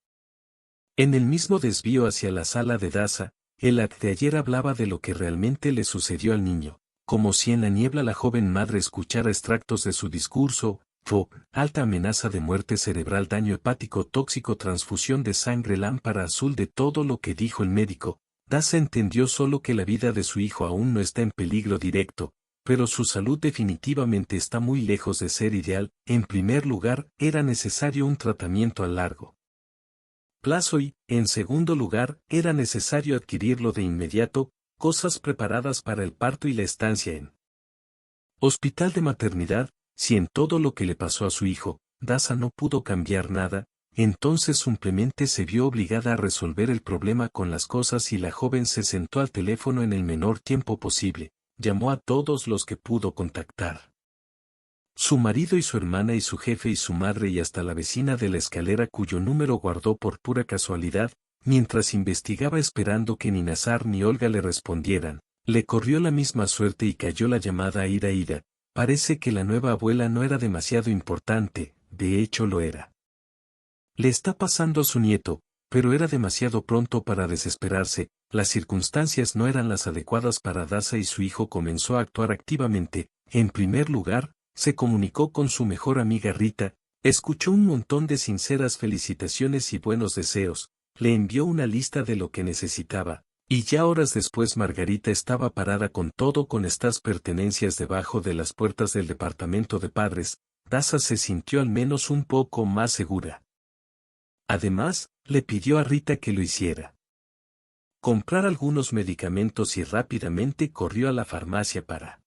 En el mismo desvío hacia la sala de Daza, el Ad de ayer hablaba de lo que realmente le sucedió al niño, como si en la niebla la joven madre escuchara extractos de su discurso: alta amenaza de muerte cerebral, daño hepático tóxico, transfusión de sangre, lámpara azul. De todo lo que dijo el médico, Daza entendió solo que la vida de su hijo aún no está en peligro directo, pero su salud definitivamente está muy lejos de ser ideal. En primer lugar, era necesario un tratamiento a largo plazo y, en segundo lugar, era necesario adquirirlo de inmediato, cosas preparadas para el parto y la estancia en hospital de maternidad. Si en todo lo que le pasó a su hijo, Daza no pudo cambiar nada, entonces simplemente se vio obligada a resolver el problema con las cosas y la joven se sentó al teléfono en el menor tiempo posible, llamó a todos los que pudo contactar. Su marido y su hermana y su jefe y su madre y hasta la vecina de la escalera cuyo número guardó por pura casualidad, mientras investigaba esperando que ni Nazar ni Olga le respondieran. Le corrió la misma suerte y cayó la llamada. Ida. Parece que la nueva abuela no era demasiado importante, de hecho lo era. Le está pasando a su nieto, pero era demasiado pronto para desesperarse. Las circunstancias no eran las adecuadas para Daza y su hijo comenzó a actuar activamente. En primer lugar, se comunicó con su mejor amiga Rita, escuchó un montón de sinceras felicitaciones y buenos deseos, le envió una lista de lo que necesitaba, y ya horas después Margarita estaba parada con estas pertenencias debajo de las puertas del departamento de padres. Daza se sintió al menos un poco más segura. Además, le pidió a Rita que lo hiciera comprar algunos medicamentos y rápidamente corrió a la farmacia para.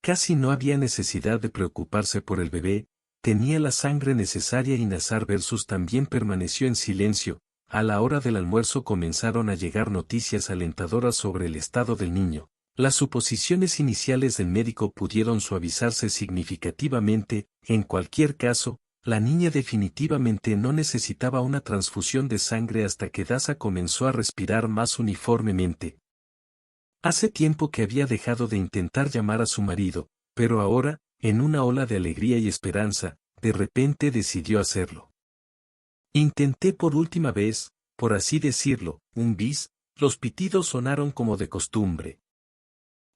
Casi no había necesidad de preocuparse por el bebé, tenía la sangre necesaria y Nazar versus también permaneció en silencio. A la hora del almuerzo comenzaron a llegar noticias alentadoras sobre el estado del niño. Las suposiciones iniciales del médico pudieron suavizarse significativamente. En cualquier caso, la niña definitivamente no necesitaba una transfusión de sangre hasta que Daza comenzó a respirar más uniformemente. Hace tiempo que había dejado de intentar llamar a su marido, pero ahora, en una ola de alegría y esperanza, de repente decidió hacerlo. Intenté por última vez, por así decirlo, un bis. Los pitidos sonaron como de costumbre.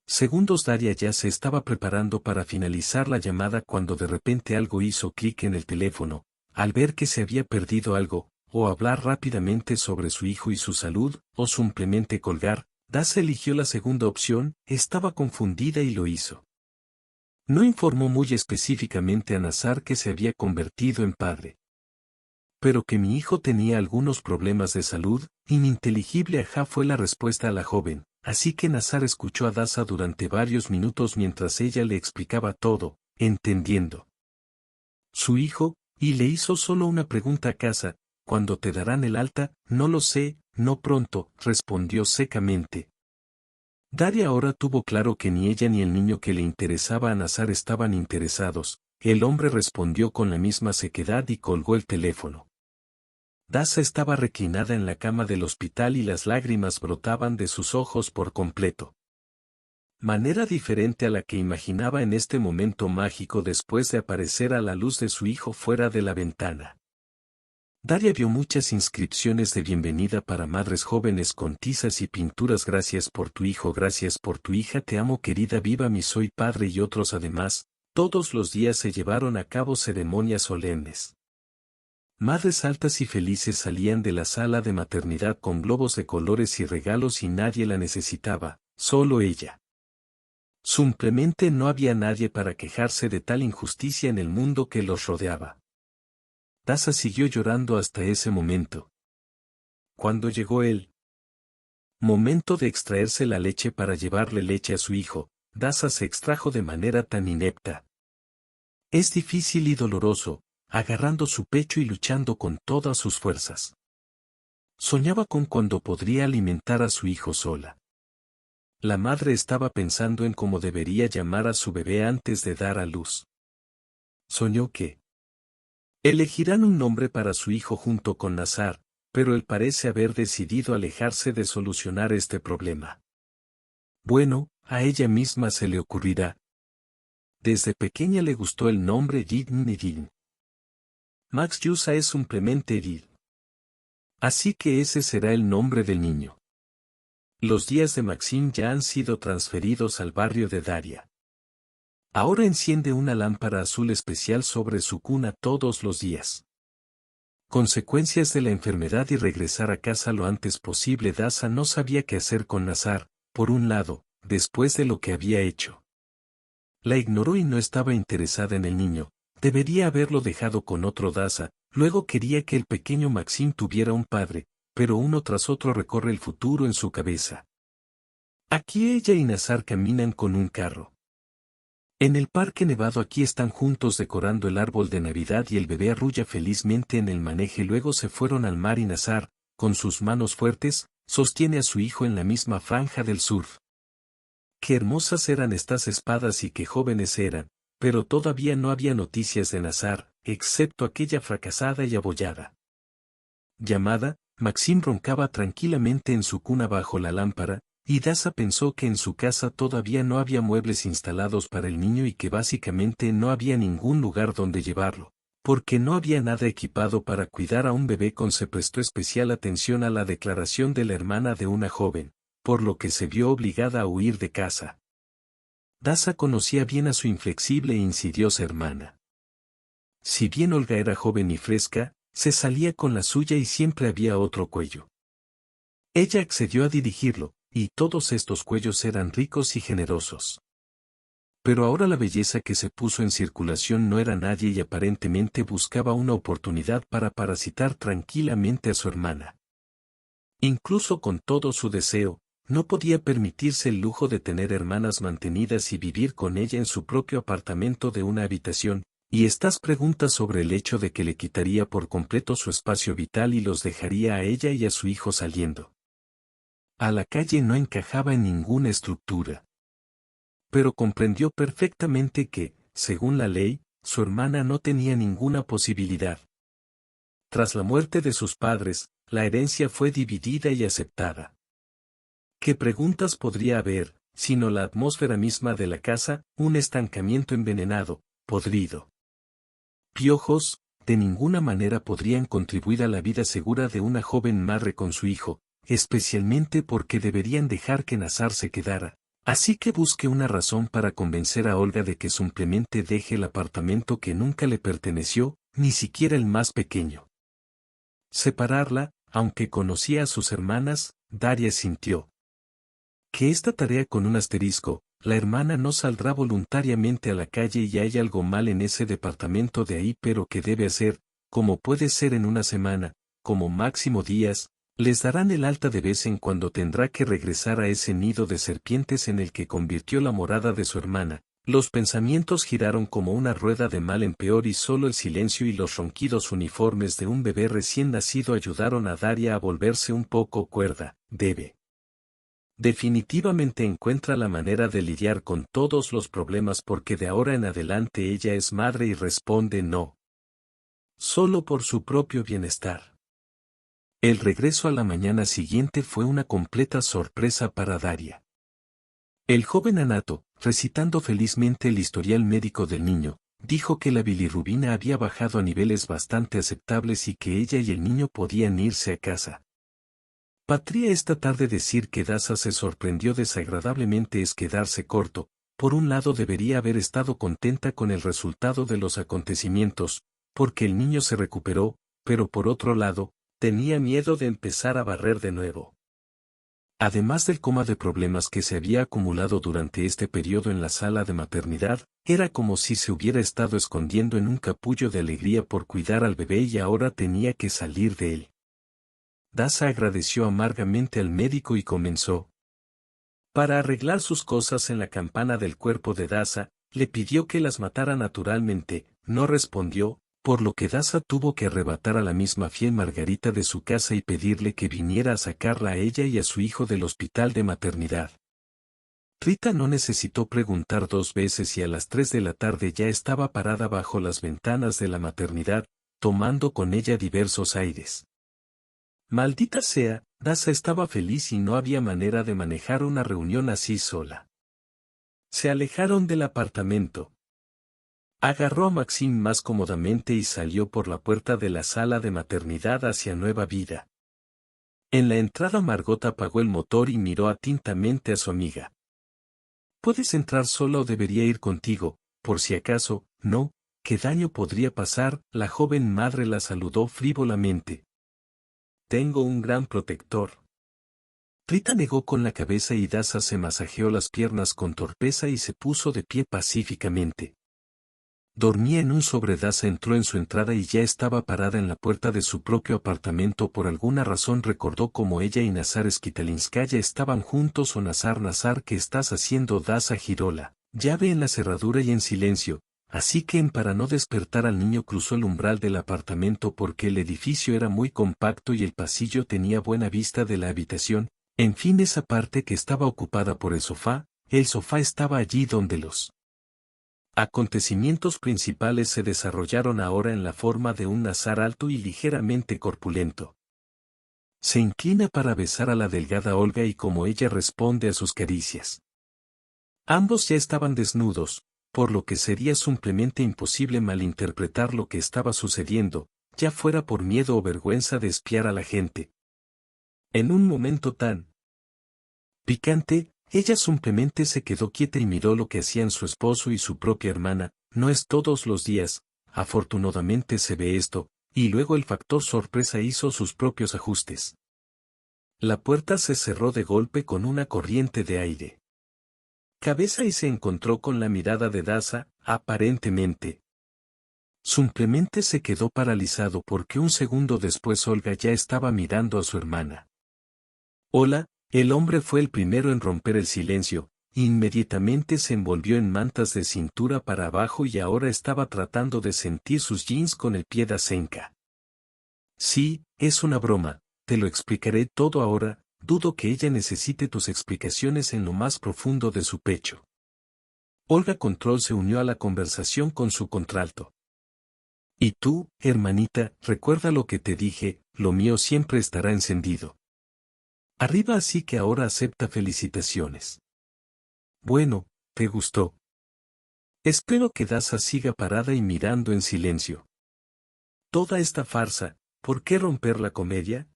Segundos. Daria ya se estaba preparando para finalizar la llamada cuando de repente algo hizo clic en el teléfono. Al ver que se había perdido algo, o hablar rápidamente sobre su hijo y su salud, o simplemente colgar, Daza eligió la segunda opción. Estaba confundida y lo hizo. No informó muy específicamente a Nazar que se había convertido en padre, pero que mi hijo tenía algunos problemas de salud. Ininteligible. Ajá, fue la respuesta a la joven. Así que Nazar escuchó a Daza durante varios minutos mientras ella le explicaba todo, entendiendo su hijo, y le hizo solo una pregunta a casa: ¿cuándo te darán el alta? No lo sé, no pronto, respondió secamente. Daria ahora tuvo claro que ni ella ni el niño que le interesaba a Nazar estaban interesados. El hombre respondió con la misma sequedad y colgó el teléfono. Daza estaba reclinada en la cama del hospital y las lágrimas brotaban de sus ojos por completo. Manera diferente a la que imaginaba en este momento mágico después de aparecer a la luz de su hijo fuera de la ventana. Daria vio muchas inscripciones de bienvenida para madres jóvenes con tizas y pinturas: gracias por tu hijo, gracias por tu hija, te amo querida, viva mi soy padre y otros. Además, todos los días se llevaron a cabo ceremonias solemnes. Madres altas y felices salían de la sala de maternidad con globos de colores y regalos y nadie la necesitaba, solo ella. Simplemente no había nadie para quejarse de tal injusticia en el mundo que los rodeaba. Daza siguió llorando hasta ese momento. Cuando llegó el momento de extraerse la leche para llevarle leche a su hijo, Daza se extrajo de manera tan inepta. Es difícil y doloroso, agarrando su pecho y luchando con todas sus fuerzas. Soñaba con cuando podría alimentar a su hijo sola. La madre estaba pensando en cómo debería llamar a su bebé antes de dar a luz. Soñó que elegirán un nombre para su hijo junto con Nazar, pero él parece haber decidido alejarse de solucionar este problema. Bueno, a ella misma se le ocurrirá. Desde pequeña le gustó el nombre Yidin. Max Yusa es un Clemente Edil. Así que ese será el nombre del niño. Los días de Maxim ya han sido transferidos al barrio de Daria. Ahora enciende una lámpara azul especial sobre su cuna todos los días. Consecuencias de la enfermedad y regresar a casa lo antes posible. Daza no sabía qué hacer con Nazar, por un lado, después de lo que había hecho. La ignoró y no estaba interesada en el niño, debería haberlo dejado con otro Daza, luego quería que el pequeño Maxim tuviera un padre, pero uno tras otro recorre el futuro en su cabeza. Aquí ella y Nazar caminan con un carro. En el parque nevado aquí están juntos decorando el árbol de Navidad y el bebé arrulla felizmente en el maneje. Luego se fueron al mar y Nazar, con sus manos fuertes, sostiene a su hijo en la misma franja del surf. Qué hermosas eran estas espadas y qué jóvenes eran, pero todavía no había noticias de Nazar, excepto aquella fracasada y abollada llamada. Maxim roncaba tranquilamente en su cuna bajo la lámpara, y Daza pensó que en su casa todavía no había muebles instalados para el niño y que básicamente no había ningún lugar donde llevarlo, porque no había nada equipado para cuidar a un bebé. Se prestó especial atención a la declaración de la hermana de una joven, por lo que se vio obligada a huir de casa. Daza conocía bien a su inflexible e insidiosa hermana. Si bien Olga era joven y fresca, se salía con la suya y siempre había otro cuello. Ella accedió a dirigirlo, y todos estos cuellos eran ricos y generosos. Pero ahora la belleza que se puso en circulación no era nadie y aparentemente buscaba una oportunidad para parasitar tranquilamente a su hermana. Incluso con todo su deseo, no podía permitirse el lujo de tener hermanas mantenidas y vivir con ella en su propio apartamento de una habitación, y estas preguntas sobre el hecho de que le quitaría por completo su espacio vital y los dejaría a ella y a su hijo saliendo a la calle no encajaba en ninguna estructura. Pero comprendió perfectamente que, según la ley, su hermana no tenía ninguna posibilidad. Tras la muerte de sus padres, la herencia fue dividida y aceptada. ¿Qué preguntas podría haber, sino la atmósfera misma de la casa, un estancamiento envenenado, podrido? Piojos, de ninguna manera podrían contribuir a la vida segura de una joven madre con su hijo, especialmente porque deberían dejar que Nazar se quedara. Así que busque una razón para convencer a Olga de que simplemente deje el apartamento que nunca le perteneció, ni siquiera el más pequeño. Separarla, aunque conocía a sus hermanas, Daria sintió que esta tarea con un asterisco, la hermana no saldrá voluntariamente a la calle y hay algo mal en ese departamento de ahí, pero que debe hacer, como puede ser en una semana, como máximo días. Les darán el alta de vez en cuando. Tendrá que regresar a ese nido de serpientes en el que convirtió la morada de su hermana. Los pensamientos giraron como una rueda de mal en peor y solo el silencio y los ronquidos uniformes de un bebé recién nacido ayudaron a Daria a volverse un poco cuerda. Definitivamente encuentra la manera de lidiar con todos los problemas porque de ahora en adelante ella es madre y responde no. Solo por su propio bienestar. El regreso a la mañana siguiente fue una completa sorpresa para Daria. El joven Anato, recitando felizmente el historial médico del niño, dijo que la bilirrubina había bajado a niveles bastante aceptables y que ella y el niño podían irse a casa. Patria esta tarde decir que Daza se sorprendió desagradablemente es quedarse corto. Por un lado debería haber estado contenta con el resultado de los acontecimientos, porque el niño se recuperó, pero por otro lado, tenía miedo de empezar a barrer de nuevo. Además del coma de problemas que se había acumulado durante este periodo en la sala de maternidad, era como si se hubiera estado escondiendo en un capullo de alegría por cuidar al bebé y ahora tenía que salir de él. Daza agradeció amargamente al médico y comenzó. Para arreglar sus cosas en la campana del cuerpo de Daza, le pidió que las matara naturalmente, no respondió, por lo que Daza tuvo que arrebatar a la misma fiel Margarita de su casa y pedirle que viniera a sacarla a ella y a su hijo del hospital de maternidad. Rita no necesitó preguntar 2 veces y a las 3 de la tarde ya estaba parada bajo las ventanas de la maternidad, tomando con ella diversos aires. Maldita sea, Daza estaba feliz y no había manera de manejar una reunión así sola. Se alejaron del apartamento. Agarró a Maxim más cómodamente y salió por la puerta de la sala de maternidad hacia Nueva Vida. En la entrada Margot apagó el motor y miró atentamente a su amiga. ¿Puedes entrar sola o debería ir contigo, por si acaso? No, ¿qué daño podría pasar? La joven madre la saludó frívolamente. Tengo un gran protector. Rita negó con la cabeza y Daza se masajeó las piernas con torpeza y se puso de pie pacíficamente. Dormía en un sobre. Daza entró en su entrada y ya estaba parada en la puerta de su propio apartamento. Por alguna razón recordó cómo ella y Nazar Skitalinskaya estaban juntos. O Nazar, ¿qué estás haciendo? Daza giró la llave en la cerradura y en silencio, así que para no despertar al niño cruzó el umbral del apartamento porque el edificio era muy compacto y el pasillo tenía buena vista de la habitación, en fin esa parte que estaba ocupada por el sofá estaba allí donde los acontecimientos principales se desarrollaron ahora en la forma de un Nazar alto y ligeramente corpulento. Se inclina para besar a la delgada Olga y como ella responde a sus caricias. Ambos ya estaban desnudos, por lo que sería simplemente imposible malinterpretar lo que estaba sucediendo, ya fuera por miedo o vergüenza de espiar a la gente. En un momento tan picante, ella simplemente se quedó quieta y miró lo que hacían su esposo y su propia hermana. No es todos los días, afortunadamente se ve esto, y luego el factor sorpresa hizo sus propios ajustes. La puerta se cerró de golpe con una corriente de aire. Cabeza y se encontró con la mirada de Daza, aparentemente. Simplemente se quedó paralizado porque un segundo después Olga ya estaba mirando a su hermana. Hola. El hombre fue el primero en romper el silencio, inmediatamente se envolvió en mantas de cintura para abajo y ahora estaba tratando de sentir sus jeans con el pie de Asenka. Sí, es una broma, te lo explicaré todo ahora, dudo que ella necesite tus explicaciones en lo más profundo de su pecho. Olga Control se unió a la conversación con su contralto. Y tú, hermanita, recuerda lo que te dije, lo mío siempre estará encendido. Arriba así que ahora acepta felicitaciones. Bueno, ¿te gustó? Espero que Daza siga parada y mirando en silencio. Toda esta farsa, ¿por qué romper la comedia?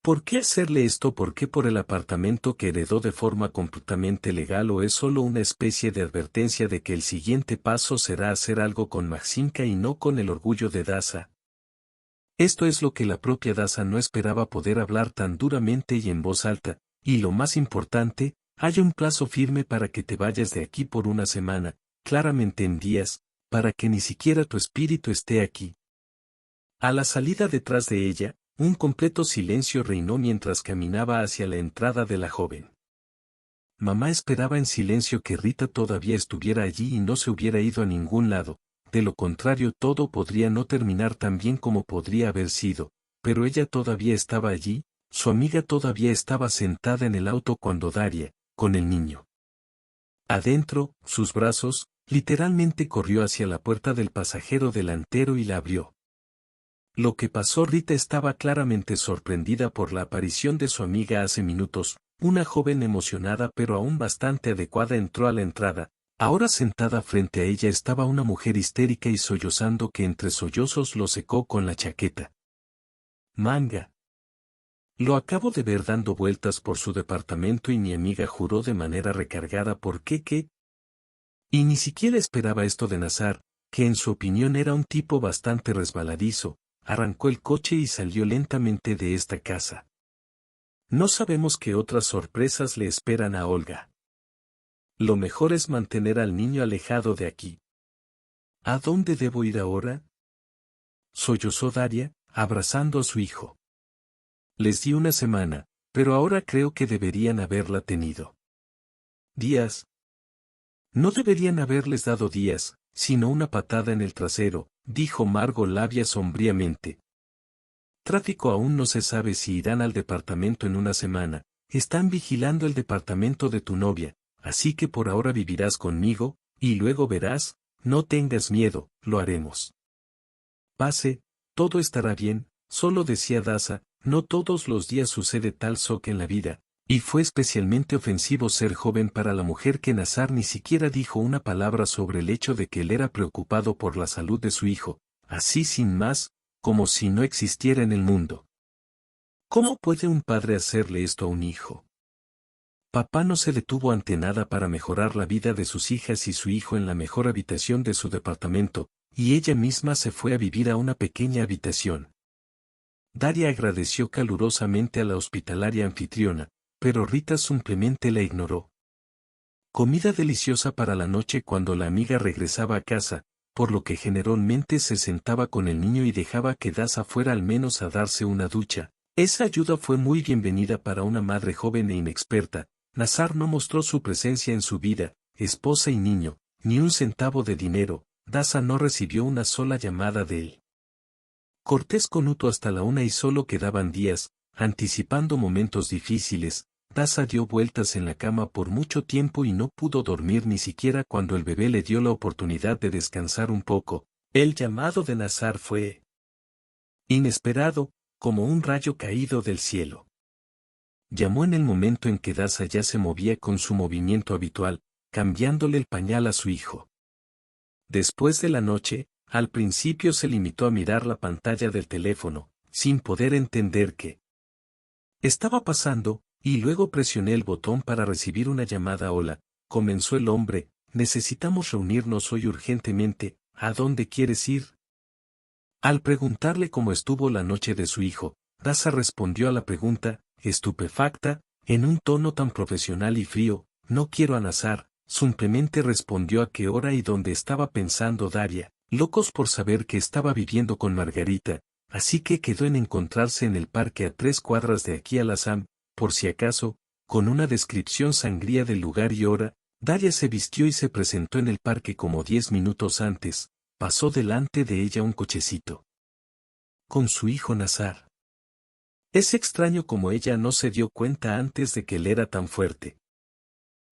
¿Por qué hacerle esto? ¿Por qué por el apartamento que heredó de forma completamente legal o es solo una especie de advertencia de que el siguiente paso será hacer algo con Maximka y no con el orgullo de Daza? Esto es lo que la propia Daza no esperaba poder hablar tan duramente y en voz alta, y lo más importante, hay un plazo firme para que te vayas de aquí por una semana, claramente en días, para que ni siquiera tu espíritu esté aquí. A la salida detrás de ella, un completo silencio reinó mientras caminaba hacia la entrada de la joven. Mamá esperaba en silencio que Rita todavía estuviera allí y no se hubiera ido a ningún lado. De lo contrario todo podría no terminar tan bien como podría haber sido, pero ella todavía estaba allí, su amiga todavía estaba sentada en el auto cuando Daria, con el niño adentro, sus brazos, literalmente corrió hacia la puerta del pasajero delantero y la abrió. Lo que pasó. Rita estaba claramente sorprendida por la aparición de su amiga hace minutos, una joven emocionada pero aún bastante adecuada entró a la entrada. Ahora sentada frente a ella estaba una mujer histérica y sollozando que entre sollozos lo secó con la chaqueta. Manga. Lo acabo de ver dando vueltas por su departamento y mi amiga juró de manera recargada por qué. Y ni siquiera esperaba esto de Nazar, que en su opinión era un tipo bastante resbaladizo, arrancó el coche y salió lentamente de esta casa. No sabemos qué otras sorpresas le esperan a Olga. Lo mejor es mantener al niño alejado de aquí. ¿A dónde debo ir ahora? Sollozó Daria, abrazando a su hijo. Les di una semana, pero ahora creo que deberían haberla tenido. ¿Días? No deberían haberles dado días, sino una patada en el trasero, dijo Margot Labia sombríamente. Tráfico aún no se sabe si irán al departamento en una semana. Están vigilando el departamento de tu novia, así que por ahora vivirás conmigo, y luego verás, no tengas miedo, lo haremos. Pase, todo estará bien, solo decía Daza, no todos los días sucede tal shock en la vida, y fue especialmente ofensivo ser joven para la mujer que Nazar ni siquiera dijo una palabra sobre el hecho de que él era preocupado por la salud de su hijo, así sin más, como si no existiera en el mundo. ¿Cómo puede un padre hacerle esto a un hijo? Papá no se detuvo ante nada para mejorar la vida de sus hijas y su hijo en la mejor habitación de su departamento, y ella misma se fue a vivir a una pequeña habitación. Daria agradeció calurosamente a la hospitalaria anfitriona, pero Rita simplemente la ignoró. Comida deliciosa para la noche cuando la amiga regresaba a casa, por lo que generalmente se sentaba con el niño y dejaba que Daza fuera al menos a darse una ducha. Esa ayuda fue muy bienvenida para una madre joven e inexperta. Nazar no mostró su presencia en su vida, esposa y niño, ni un centavo de dinero. Daza no recibió una sola llamada de él. Cortés con Uto hasta la 1 y solo quedaban días, anticipando momentos difíciles. Daza dio vueltas en la cama por mucho tiempo y no pudo dormir ni siquiera cuando el bebé le dio la oportunidad de descansar un poco. El llamado de Nazar fue inesperado, como un rayo caído del cielo. Llamó en el momento en que Daza ya se movía con su movimiento habitual, cambiándole el pañal a su hijo. Después de la noche, al principio se limitó a mirar la pantalla del teléfono, sin poder entender qué estaba pasando, y luego presioné el botón para recibir una llamada. Hola, comenzó el hombre, necesitamos reunirnos hoy urgentemente, ¿a dónde quieres ir? Al preguntarle cómo estuvo la noche de su hijo, Daza respondió a la pregunta, estupefacta, en un tono tan profesional y frío, no quiero a Nazar, simplemente respondió a qué hora y dónde estaba pensando Daria, locos por saber que estaba viviendo con Margarita, así que quedó en encontrarse en el parque a 3 cuadras de aquí a la Sam, por si acaso, con una descripción sangría del lugar y hora. Daria se vistió y se presentó en el parque como 10 minutos antes. Pasó delante de ella un cochecito con su hijo Nazar. Es extraño como ella no se dio cuenta antes de que él era tan fuerte.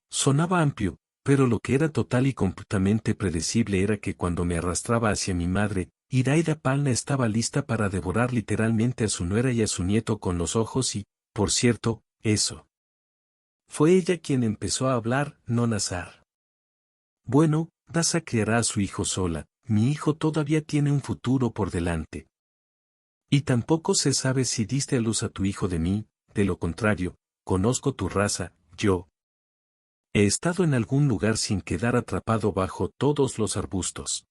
Sonaba amplio, pero lo que era total y completamente predecible era que cuando me arrastraba hacia mi madre, Iraida Palna estaba lista para devorar literalmente a su nuera y a su nieto con los ojos y, por cierto, eso. Fue ella quien empezó a hablar, no Nazar. Bueno, Daza criará a su hijo sola, mi hijo todavía tiene un futuro por delante. Y tampoco se sabe si diste a luz a tu hijo de mí, de lo contrario, conozco tu raza, yo he estado en algún lugar sin quedar atrapado bajo todos los arbustos.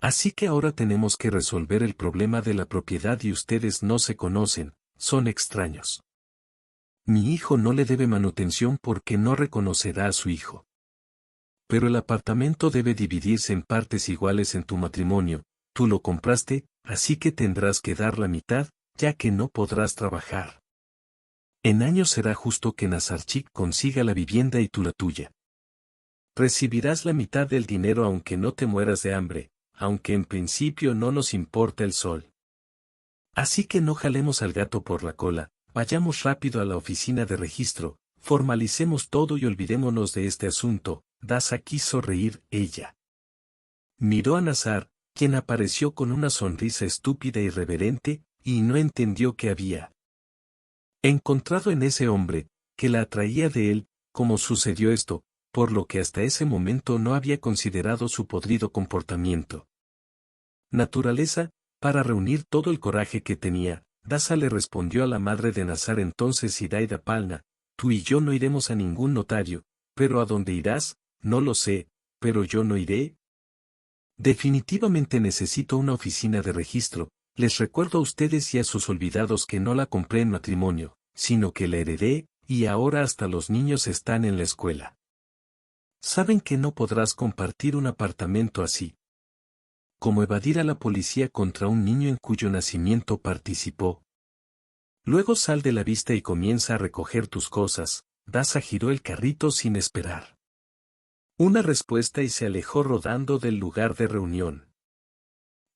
Así que ahora tenemos que resolver el problema de la propiedad y ustedes no se conocen, son extraños. Mi hijo no le debe manutención porque no reconocerá a su hijo. Pero el apartamento debe dividirse en partes iguales en tu matrimonio, tú lo compraste, así que tendrás que dar la mitad, ya que no podrás trabajar. En años será justo que Nazarchik consiga la vivienda y tú la tuya. Recibirás la mitad del dinero aunque no te mueras de hambre, aunque en principio no nos importa el sol. Así que no jalemos al gato por la cola, vayamos rápido a la oficina de registro, formalicemos todo y olvidémonos de este asunto. Daza quiso reír, ella miró a Nazar, quien apareció con una sonrisa estúpida y irreverente, y no entendió qué había encontrado en ese hombre, que la atraía de él, como sucedió esto, por lo que hasta ese momento no había considerado su podrido comportamiento. Naturaleza, para reunir todo el coraje que tenía, Daza le respondió a la madre de Nazar entonces Iraida Palna, tú y yo no iremos a ningún notario, pero ¿a dónde irás? No lo sé, pero yo no iré. Definitivamente necesito una oficina de registro. Les recuerdo a ustedes y a sus olvidados que no la compré en matrimonio, sino que la heredé, y ahora hasta los niños están en la escuela. Saben que no podrás compartir un apartamento así. Como evadir a la policía contra un niño en cuyo nacimiento participó. Luego sal de la vista y comienza a recoger tus cosas. Daza giró el carrito sin esperar una respuesta y se alejó rodando del lugar de reunión.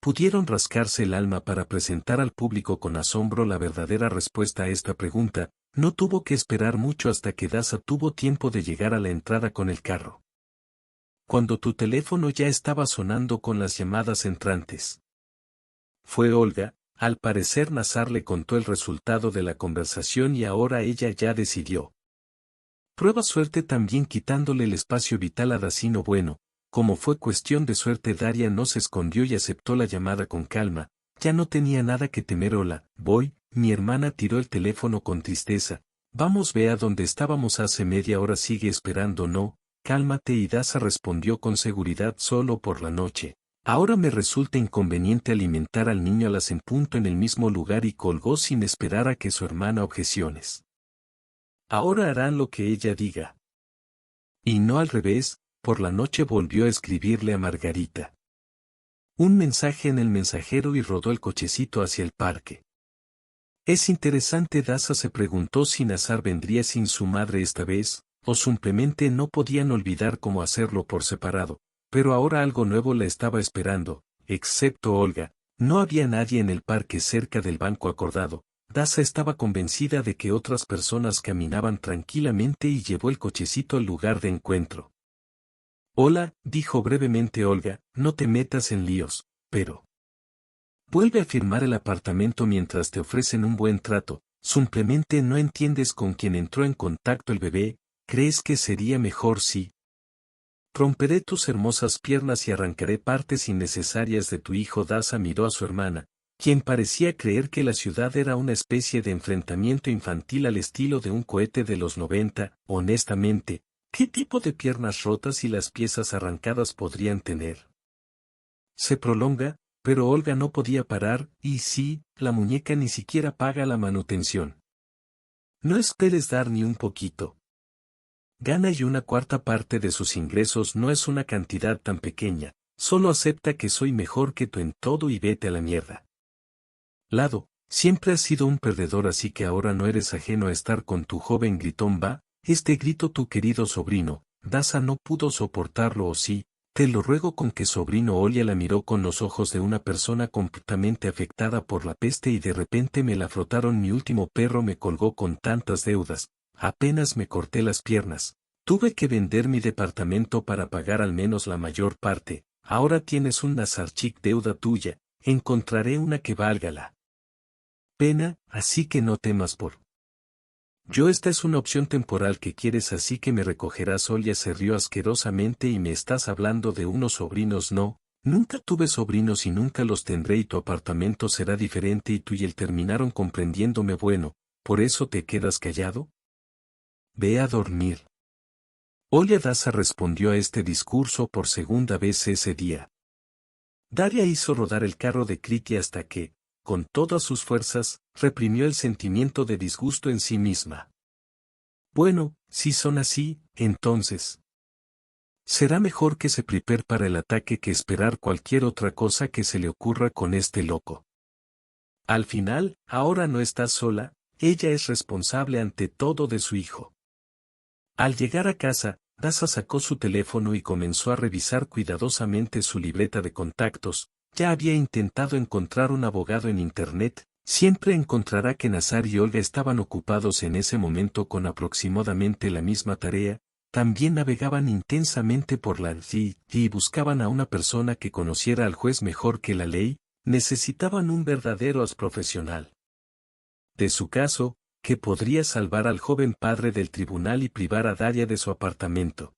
Pudieron rascarse el alma para presentar al público con asombro la verdadera respuesta a esta pregunta. No tuvo que esperar mucho hasta que Daza tuvo tiempo de llegar a la entrada con el carro. Cuando tu teléfono ya estaba sonando con las llamadas entrantes. Fue Olga. Al parecer Nazar le contó el resultado de la conversación y ahora ella ya decidió. Prueba suerte también quitándole el espacio vital a Dacino. Bueno, como fue cuestión de suerte, Daria no se escondió y aceptó la llamada con calma. Ya no tenía nada que temer. Hola, voy. Mi hermana tiró el teléfono con tristeza. Vamos, ve a donde estábamos hace media hora. Sigue esperando. No, cálmate. Y Daza respondió con seguridad, solo por la noche. Ahora me resulta inconveniente alimentar al niño a las en punto en el mismo lugar, y colgó sin esperar a que su hermana objeciones. Ahora harán lo que ella diga. Y no al revés. Por la noche volvió a escribirle a Margarita un mensaje en el mensajero y rodó el cochecito hacia el parque. Es interesante. Daza se preguntó si Nazar vendría sin su madre esta vez, o simplemente no podían olvidar cómo hacerlo por separado. Pero ahora algo nuevo la estaba esperando, excepto Olga. No había nadie en el parque cerca del banco acordado. Daza estaba convencida de que otras personas caminaban tranquilamente y llevó el cochecito al lugar de encuentro. Hola, dijo brevemente Olga, no te metas en líos, pero vuelve a firmar el apartamento mientras te ofrecen un buen trato. Simplemente no entiendes con quién entró en contacto el bebé. ¿Crees que sería mejor si romperé tus hermosas piernas y arrancaré partes innecesarias de tu hijo? Daza miró a su hermana, quien parecía creer que la ciudad era una especie de enfrentamiento infantil al estilo de un cohete de los 90. Honestamente, ¿qué tipo de piernas rotas y las piezas arrancadas podrían tener? Se prolonga, pero Olga no podía parar, y sí, la muñeca ni siquiera paga la manutención. No esperes dar ni un poquito. Gana y una cuarta parte de sus ingresos no es una cantidad tan pequeña. Solo acepta que soy mejor que tú en todo y vete a la mierda. Lado, siempre has sido un perdedor, así que ahora no eres ajeno a estar con tu joven gritón. Va, este grito tu querido sobrino. Daza no pudo soportarlo. O sí, te lo ruego. Con que sobrino? Olia la miró con los ojos de una persona completamente afectada por la peste y de repente me la frotaron. Mi último perro me colgó con tantas deudas. Apenas me corté las piernas. Tuve que vender mi departamento para pagar al menos la mayor parte. Ahora tienes una sarchic deuda tuya. Encontraré una que valga la pena, así que no temas por yo. Esta es una opción temporal que quieres, así que me recogerás. Olia se rió asquerosamente. ¿Y me estás hablando de unos sobrinos? No, nunca tuve sobrinos y nunca los tendré, y tu apartamento será diferente, y tú y él terminaron comprendiéndome. Bueno, ¿por eso te quedas callado? Ve a dormir. Olia. Daza respondió a este discurso por segunda vez ese día. Daria hizo rodar el carro de Kriti hasta que, con todas sus fuerzas, reprimió el sentimiento de disgusto en sí misma. Bueno, si son así, entonces será mejor que se prepare para el ataque que esperar cualquier otra cosa que se le ocurra con este loco. Al final, ahora no está sola, ella es responsable ante todo de su hijo. Al llegar a casa, Daza sacó su teléfono y comenzó a revisar cuidadosamente su libreta de contactos. Ya había intentado encontrar un abogado en internet. Siempre encontrará que Nazar y Olga estaban ocupados en ese momento con aproximadamente la misma tarea. También navegaban intensamente por la ley y buscaban a una persona que conociera al juez mejor que la ley. Necesitaban un verdadero as profesional de su caso, que podría salvar al joven padre del tribunal y privar a Daria de su apartamento.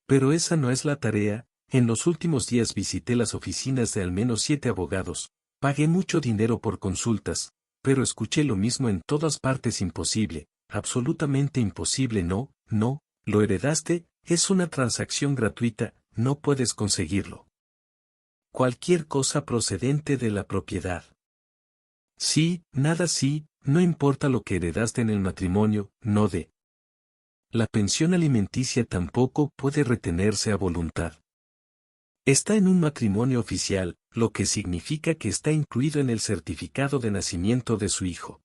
Pero esa no es la tarea. En los últimos días visité las oficinas de al menos 7 abogados, pagué mucho dinero por consultas, pero escuché lo mismo en todas partes: imposible, absolutamente imposible. No, no, lo heredaste, es una transacción gratuita, no puedes conseguirlo. Cualquier cosa procedente de la propiedad. Sí, nada, sí, no importa lo que heredaste en el matrimonio, no de la pensión alimenticia tampoco puede retenerse a voluntad. Está en un matrimonio oficial, lo que significa que está incluido en el certificado de nacimiento de su hijo.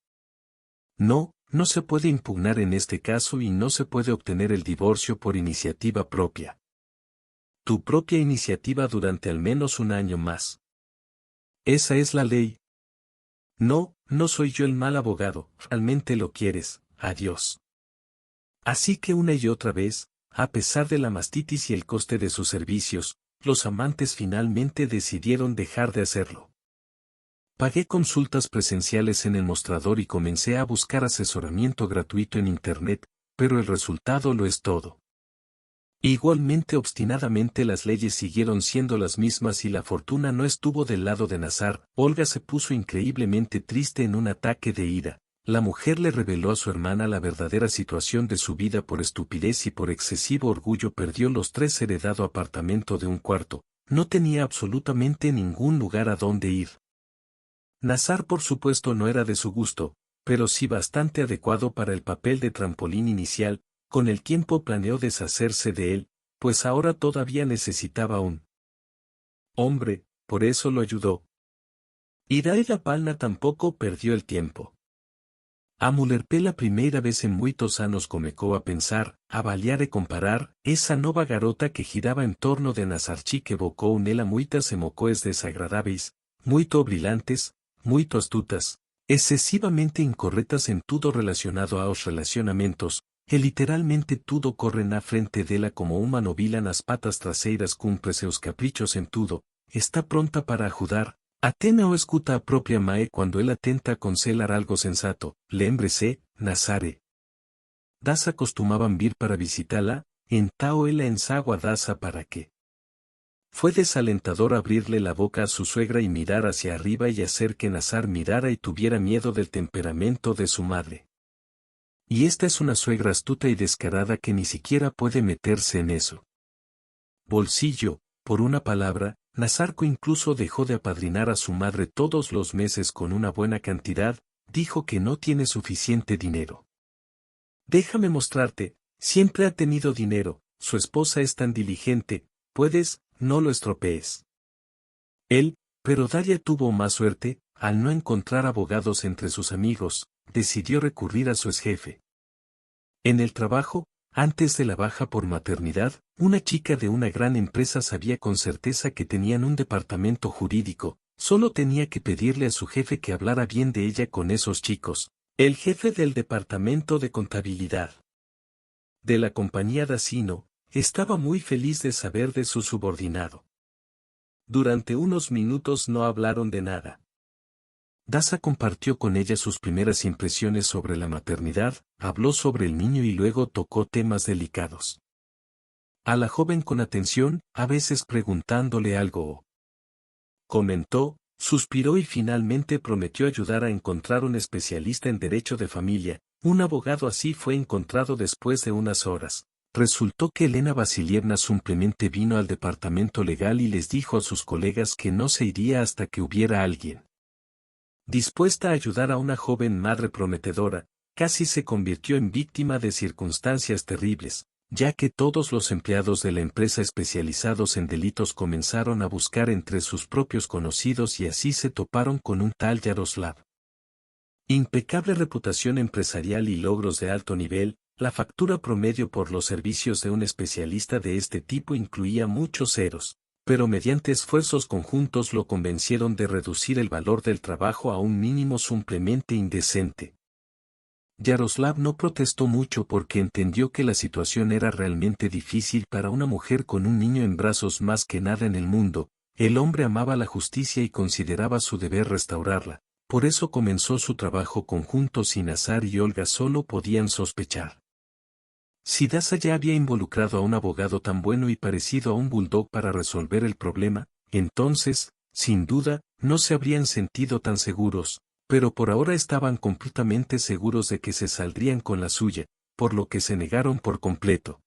No, no se puede impugnar en este caso y no se puede obtener el divorcio por iniciativa propia. Tu propia iniciativa durante al menos un año más. Esa es la ley. No, no soy yo el mal abogado, realmente lo quieres, adiós. Así que una y otra vez, a pesar de la mastitis y el coste de sus servicios, los amantes finalmente decidieron dejar de hacerlo. Pagué consultas presenciales en el mostrador y comencé a buscar asesoramiento gratuito en Internet, pero el resultado lo es todo. Igualmente obstinadamente las leyes siguieron siendo las mismas y la fortuna no estuvo del lado de Nazar. Olga se puso increíblemente triste en un ataque de ira. La mujer le reveló a su hermana la verdadera situación de su vida. Por estupidez y por excesivo orgullo perdió los 3 heredado apartamento de un cuarto. No tenía absolutamente ningún lugar a donde ir. Nazar por supuesto no era de su gusto, pero sí bastante adecuado para el papel de trampolín inicial. Con el tiempo planeó deshacerse de él, pues ahora todavía necesitaba un hombre, por eso lo ayudó. Iraida Palna tampoco perdió el tiempo. A Mulerpe la primera vez en muitos anos comecó a pensar, avaliar e comparar, esa nova garota que giraba en torno de Nazarchi que evocou nela muitas emocoes desagradáveis, muito brilhantes, muito astutas, excesivamente incorrectas en todo relacionado aos relacionamentos, que literalmente tudo corre na frente dela como uma novila nas patas traseiras cumpre seus caprichos en tudo, está pronta para ajudar. Atena o escuta a propia mae cuando él atenta concelar algo sensato, lembre-se, Nazare. Das acostumaban vir para visitarla, en tao ela ensagua dasa para qué. Fue desalentador abrirle la boca a su suegra y mirar hacia arriba y hacer que Nazar mirara y tuviera miedo del temperamento de su madre. Y esta es una suegra astuta y descarada que ni siquiera puede meterse en eso. Bolsillo, por una palabra, Nazarco incluso dejó de apadrinar a su madre todos los meses con una buena cantidad, dijo que no tiene suficiente dinero. Déjame mostrarte, siempre ha tenido dinero, su esposa es tan diligente, puedes, no lo estropees. Él, pero Daria tuvo más suerte, al no encontrar abogados entre sus amigos, decidió recurrir a su exjefe. En el trabajo, antes de la baja por maternidad, una chica de una gran empresa sabía con certeza que tenían un departamento jurídico, solo tenía que pedirle a su jefe que hablara bien de ella con esos chicos, el jefe del departamento de contabilidad de la compañía Dacino, estaba muy feliz de saber de su subordinado. Durante unos minutos no hablaron de nada. Daza compartió con ella sus primeras impresiones sobre la maternidad, habló sobre el niño y luego tocó temas delicados. A la joven con atención, a veces preguntándole algo. Comentó, suspiró y finalmente prometió ayudar a encontrar un especialista en derecho de familia. Un abogado así fue encontrado después de unas horas. Resultó que Elena Vasilievna simplemente vino al departamento legal y les dijo a sus colegas que no se iría hasta que hubiera alguien dispuesta a ayudar a una joven madre prometedora. Casi se convirtió en víctima de circunstancias terribles, ya que todos los empleados de la empresa especializados en delitos comenzaron a buscar entre sus propios conocidos y así se toparon con un tal Yaroslav. Impecable reputación empresarial y logros de alto nivel, la factura promedio por los servicios de un especialista de este tipo incluía muchos ceros, pero mediante esfuerzos conjuntos lo convencieron de reducir el valor del trabajo a un mínimo simplemente indecente. Yaroslav no protestó mucho porque entendió que la situación era realmente difícil para una mujer con un niño en brazos más que nada en el mundo. El hombre amaba la justicia y consideraba su deber restaurarla, por eso comenzó su trabajo conjunto sin Nazar y Olga solo podían sospechar. Si Daza ya había involucrado a un abogado tan bueno y parecido a un bulldog para resolver el problema, entonces, sin duda, no se habrían sentido tan seguros, pero por ahora estaban completamente seguros de que se saldrían con la suya, por lo que se negaron por completo.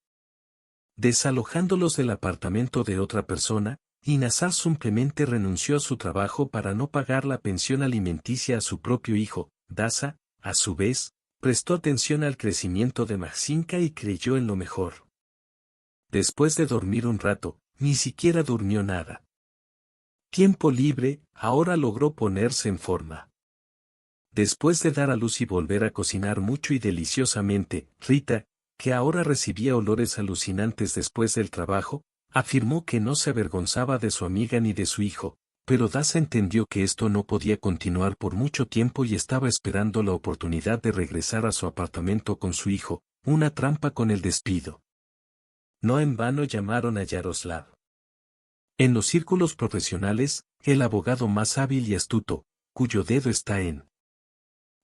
Desalojándolos del apartamento de otra persona, y Nazar simplemente renunció a su trabajo para no pagar la pensión alimenticia a su propio hijo. Daza, a su vez, prestó atención al crecimiento de Maxinka y creyó en lo mejor. Después de dormir un rato, ni siquiera durmió nada. Tiempo libre, ahora logró ponerse en forma. Después de dar a luz y volver a cocinar mucho y deliciosamente, Rita, que ahora recibía olores alucinantes después del trabajo, afirmó que no se avergonzaba de su amiga ni de su hijo, pero Daza entendió que esto no podía continuar por mucho tiempo y estaba esperando la oportunidad de regresar a su apartamento con su hijo, una trampa con el despido. No en vano llamaron a Yaroslav. En los círculos profesionales, el abogado más hábil y astuto, cuyo dedo está en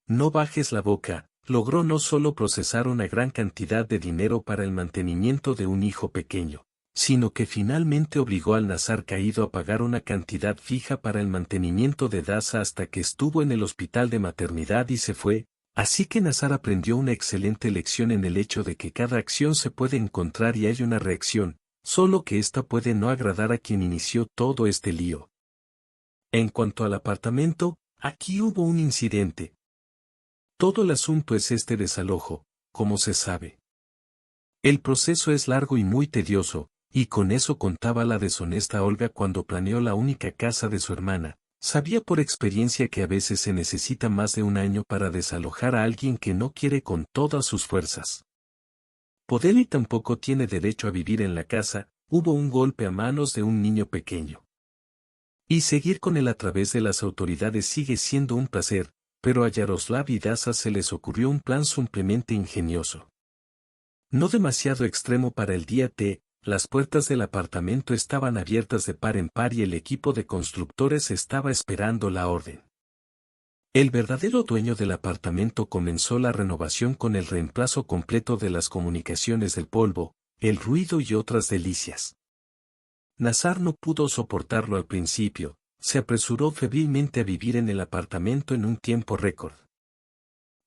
"no bajes la boca", logró no solo procesar una gran cantidad de dinero para el mantenimiento de un hijo pequeño, sino que finalmente obligó al Nazar caído a pagar una cantidad fija para el mantenimiento de Daza hasta que estuvo en el hospital de maternidad y se fue. Así que Nazar aprendió una excelente lección en el hecho de que cada acción se puede encontrar y hay una reacción, solo que ésta puede no agradar a quien inició todo este lío. En cuanto al apartamento, aquí hubo un incidente. Todo el asunto es este desalojo, como se sabe. El proceso es largo y muy tedioso, y con eso contaba la deshonesta Olga cuando planeó la única casa de su hermana. Sabía por experiencia que a veces se necesita más de un año para desalojar a alguien que no quiere con todas sus fuerzas. Podeli tampoco tiene derecho a vivir en la casa, hubo un golpe a manos de un niño pequeño. Y seguir con él a través de las autoridades sigue siendo un placer, pero a Yaroslav y Daza se les ocurrió un plan simplemente ingenioso. No demasiado extremo para el día T, las puertas del apartamento estaban abiertas de par en par y el equipo de constructores estaba esperando la orden. El verdadero dueño del apartamento comenzó la renovación con el reemplazo completo de las comunicaciones del polvo, el ruido y otras delicias. Nazar no pudo soportarlo al principio, se apresuró febrilmente a vivir en el apartamento en un tiempo récord.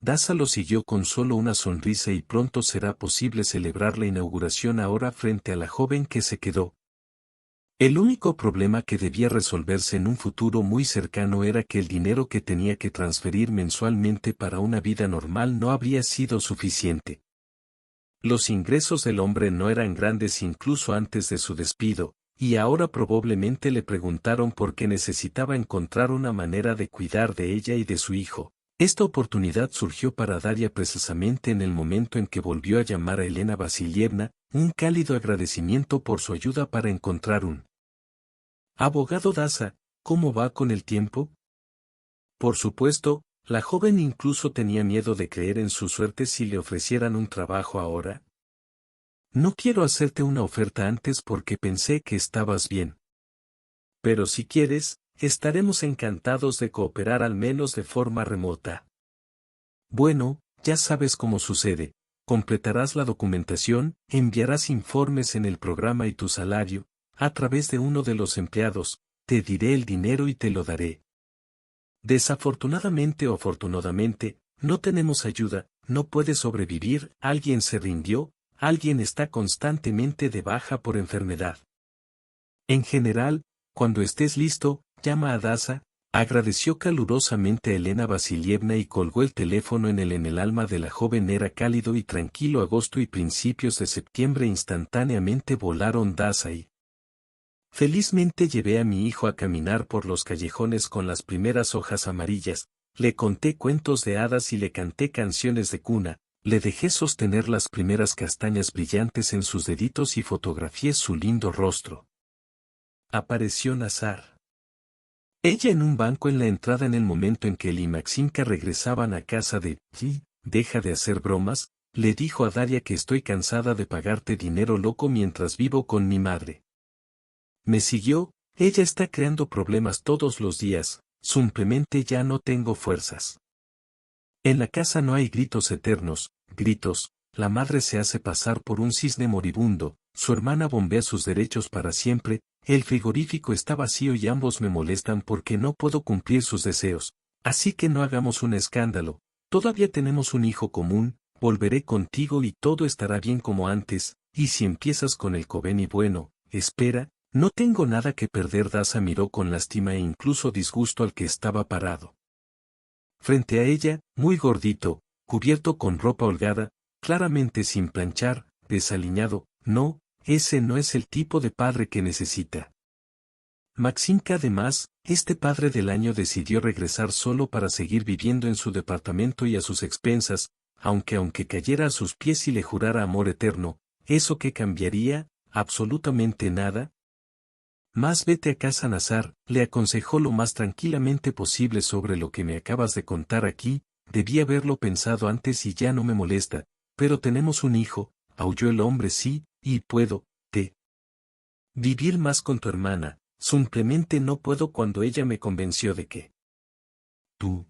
Daza lo siguió con solo una sonrisa y pronto será posible celebrar la inauguración ahora frente a la joven que se quedó. El único problema que debía resolverse en un futuro muy cercano era que el dinero que tenía que transferir mensualmente para una vida normal no habría sido suficiente. Los ingresos del hombre no eran grandes incluso antes de su despido, y ahora probablemente le preguntaron por qué necesitaba encontrar una manera de cuidar de ella y de su hijo. Esta oportunidad surgió para Daria precisamente en el momento en que volvió a llamar a Elena Vasilievna, un cálido agradecimiento por su ayuda para encontrar un abogado. Daza, ¿cómo va con el tiempo? Por supuesto, la joven incluso tenía miedo de creer en su suerte si le ofrecieran un trabajo ahora. No quiero hacerte una oferta antes porque pensé que estabas bien. Pero si quieres, estaremos encantados de cooperar al menos de forma remota. Bueno, ya sabes cómo sucede. Completarás la documentación, enviarás informes en el programa y tu salario, a través de uno de los empleados, te diré el dinero y te lo daré. Desafortunadamente o afortunadamente, no tenemos ayuda, no puedes sobrevivir, alguien se rindió, alguien está constantemente de baja por enfermedad. En general, cuando estés listo, llama a Daza, agradeció calurosamente a Elena Vasilievna y colgó el teléfono en el alma de la joven era cálido y tranquilo. Agosto y principios de septiembre instantáneamente volaron Daza y felizmente llevé a mi hijo a caminar por los callejones con las primeras hojas amarillas, le conté cuentos de hadas y le canté canciones de cuna, le dejé sostener las primeras castañas brillantes en sus deditos y fotografié su lindo rostro. Apareció Nazar. Ella en un banco en la entrada en el momento en que él y Maximka regresaban a casa de «Sí, deja de hacer bromas», le dijo a Daria que estoy cansada de pagarte dinero loco mientras vivo con mi madre. Me siguió, ella está creando problemas todos los días, simplemente ya no tengo fuerzas. En la casa no hay gritos eternos, la madre se hace pasar por un cisne moribundo, su hermana bombea sus derechos para siempre, el frigorífico está vacío y ambos me molestan porque no puedo cumplir sus deseos, así que no hagamos un escándalo, todavía tenemos un hijo común, volveré contigo y todo estará bien como antes, y si empiezas con el Kobeni bueno, espera, no tengo nada que perder. Daza miró con lástima e incluso disgusto al que estaba parado frente a ella, muy gordito, cubierto con ropa holgada, claramente sin planchar, desaliñado. No, ese no es el tipo de padre que necesita. Maximka además, este padre del año decidió regresar solo para seguir viviendo en su departamento y a sus expensas, aunque cayera a sus pies y le jurara amor eterno, ¿eso qué cambiaría? Absolutamente nada. Más vete a casa Nazar, le aconsejó lo más tranquilamente posible sobre lo que me acabas de contar aquí, debí haberlo pensado antes y ya no me molesta, pero tenemos un hijo, aulló el hombre sí, y puedo, vivir más con tu hermana, simplemente no puedo cuando ella me convenció de que tú.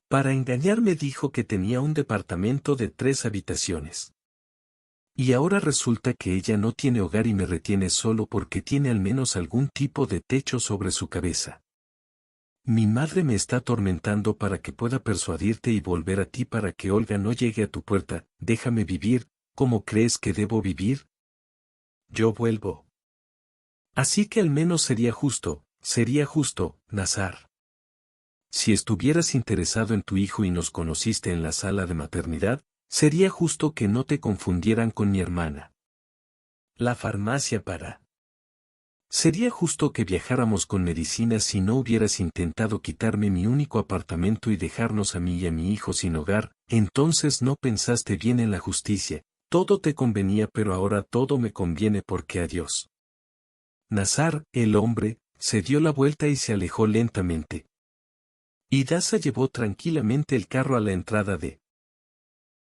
Para engañarme dijo que tenía un departamento de 3 habitaciones. Y ahora resulta que ella no tiene hogar y me retiene solo porque tiene al menos algún tipo de techo sobre su cabeza. Mi madre me está atormentando para que pueda persuadirte y volver a ti para que Olga no llegue a tu puerta, déjame vivir, ¿cómo crees que debo vivir? Yo vuelvo. Así que al menos sería justo, Nazar. Si estuvieras interesado en tu hijo y nos conociste en la sala de maternidad, sería justo que no te confundieran con mi hermana. La farmacia para. Sería justo que viajáramos con medicinas si no hubieras intentado quitarme mi único apartamento y dejarnos a mí y a mi hijo sin hogar, entonces no pensaste bien en la justicia, todo te convenía pero ahora todo me conviene porque adiós. Nazar, el hombre, se dio la vuelta y se alejó lentamente. Y Daza llevó tranquilamente el carro a la entrada de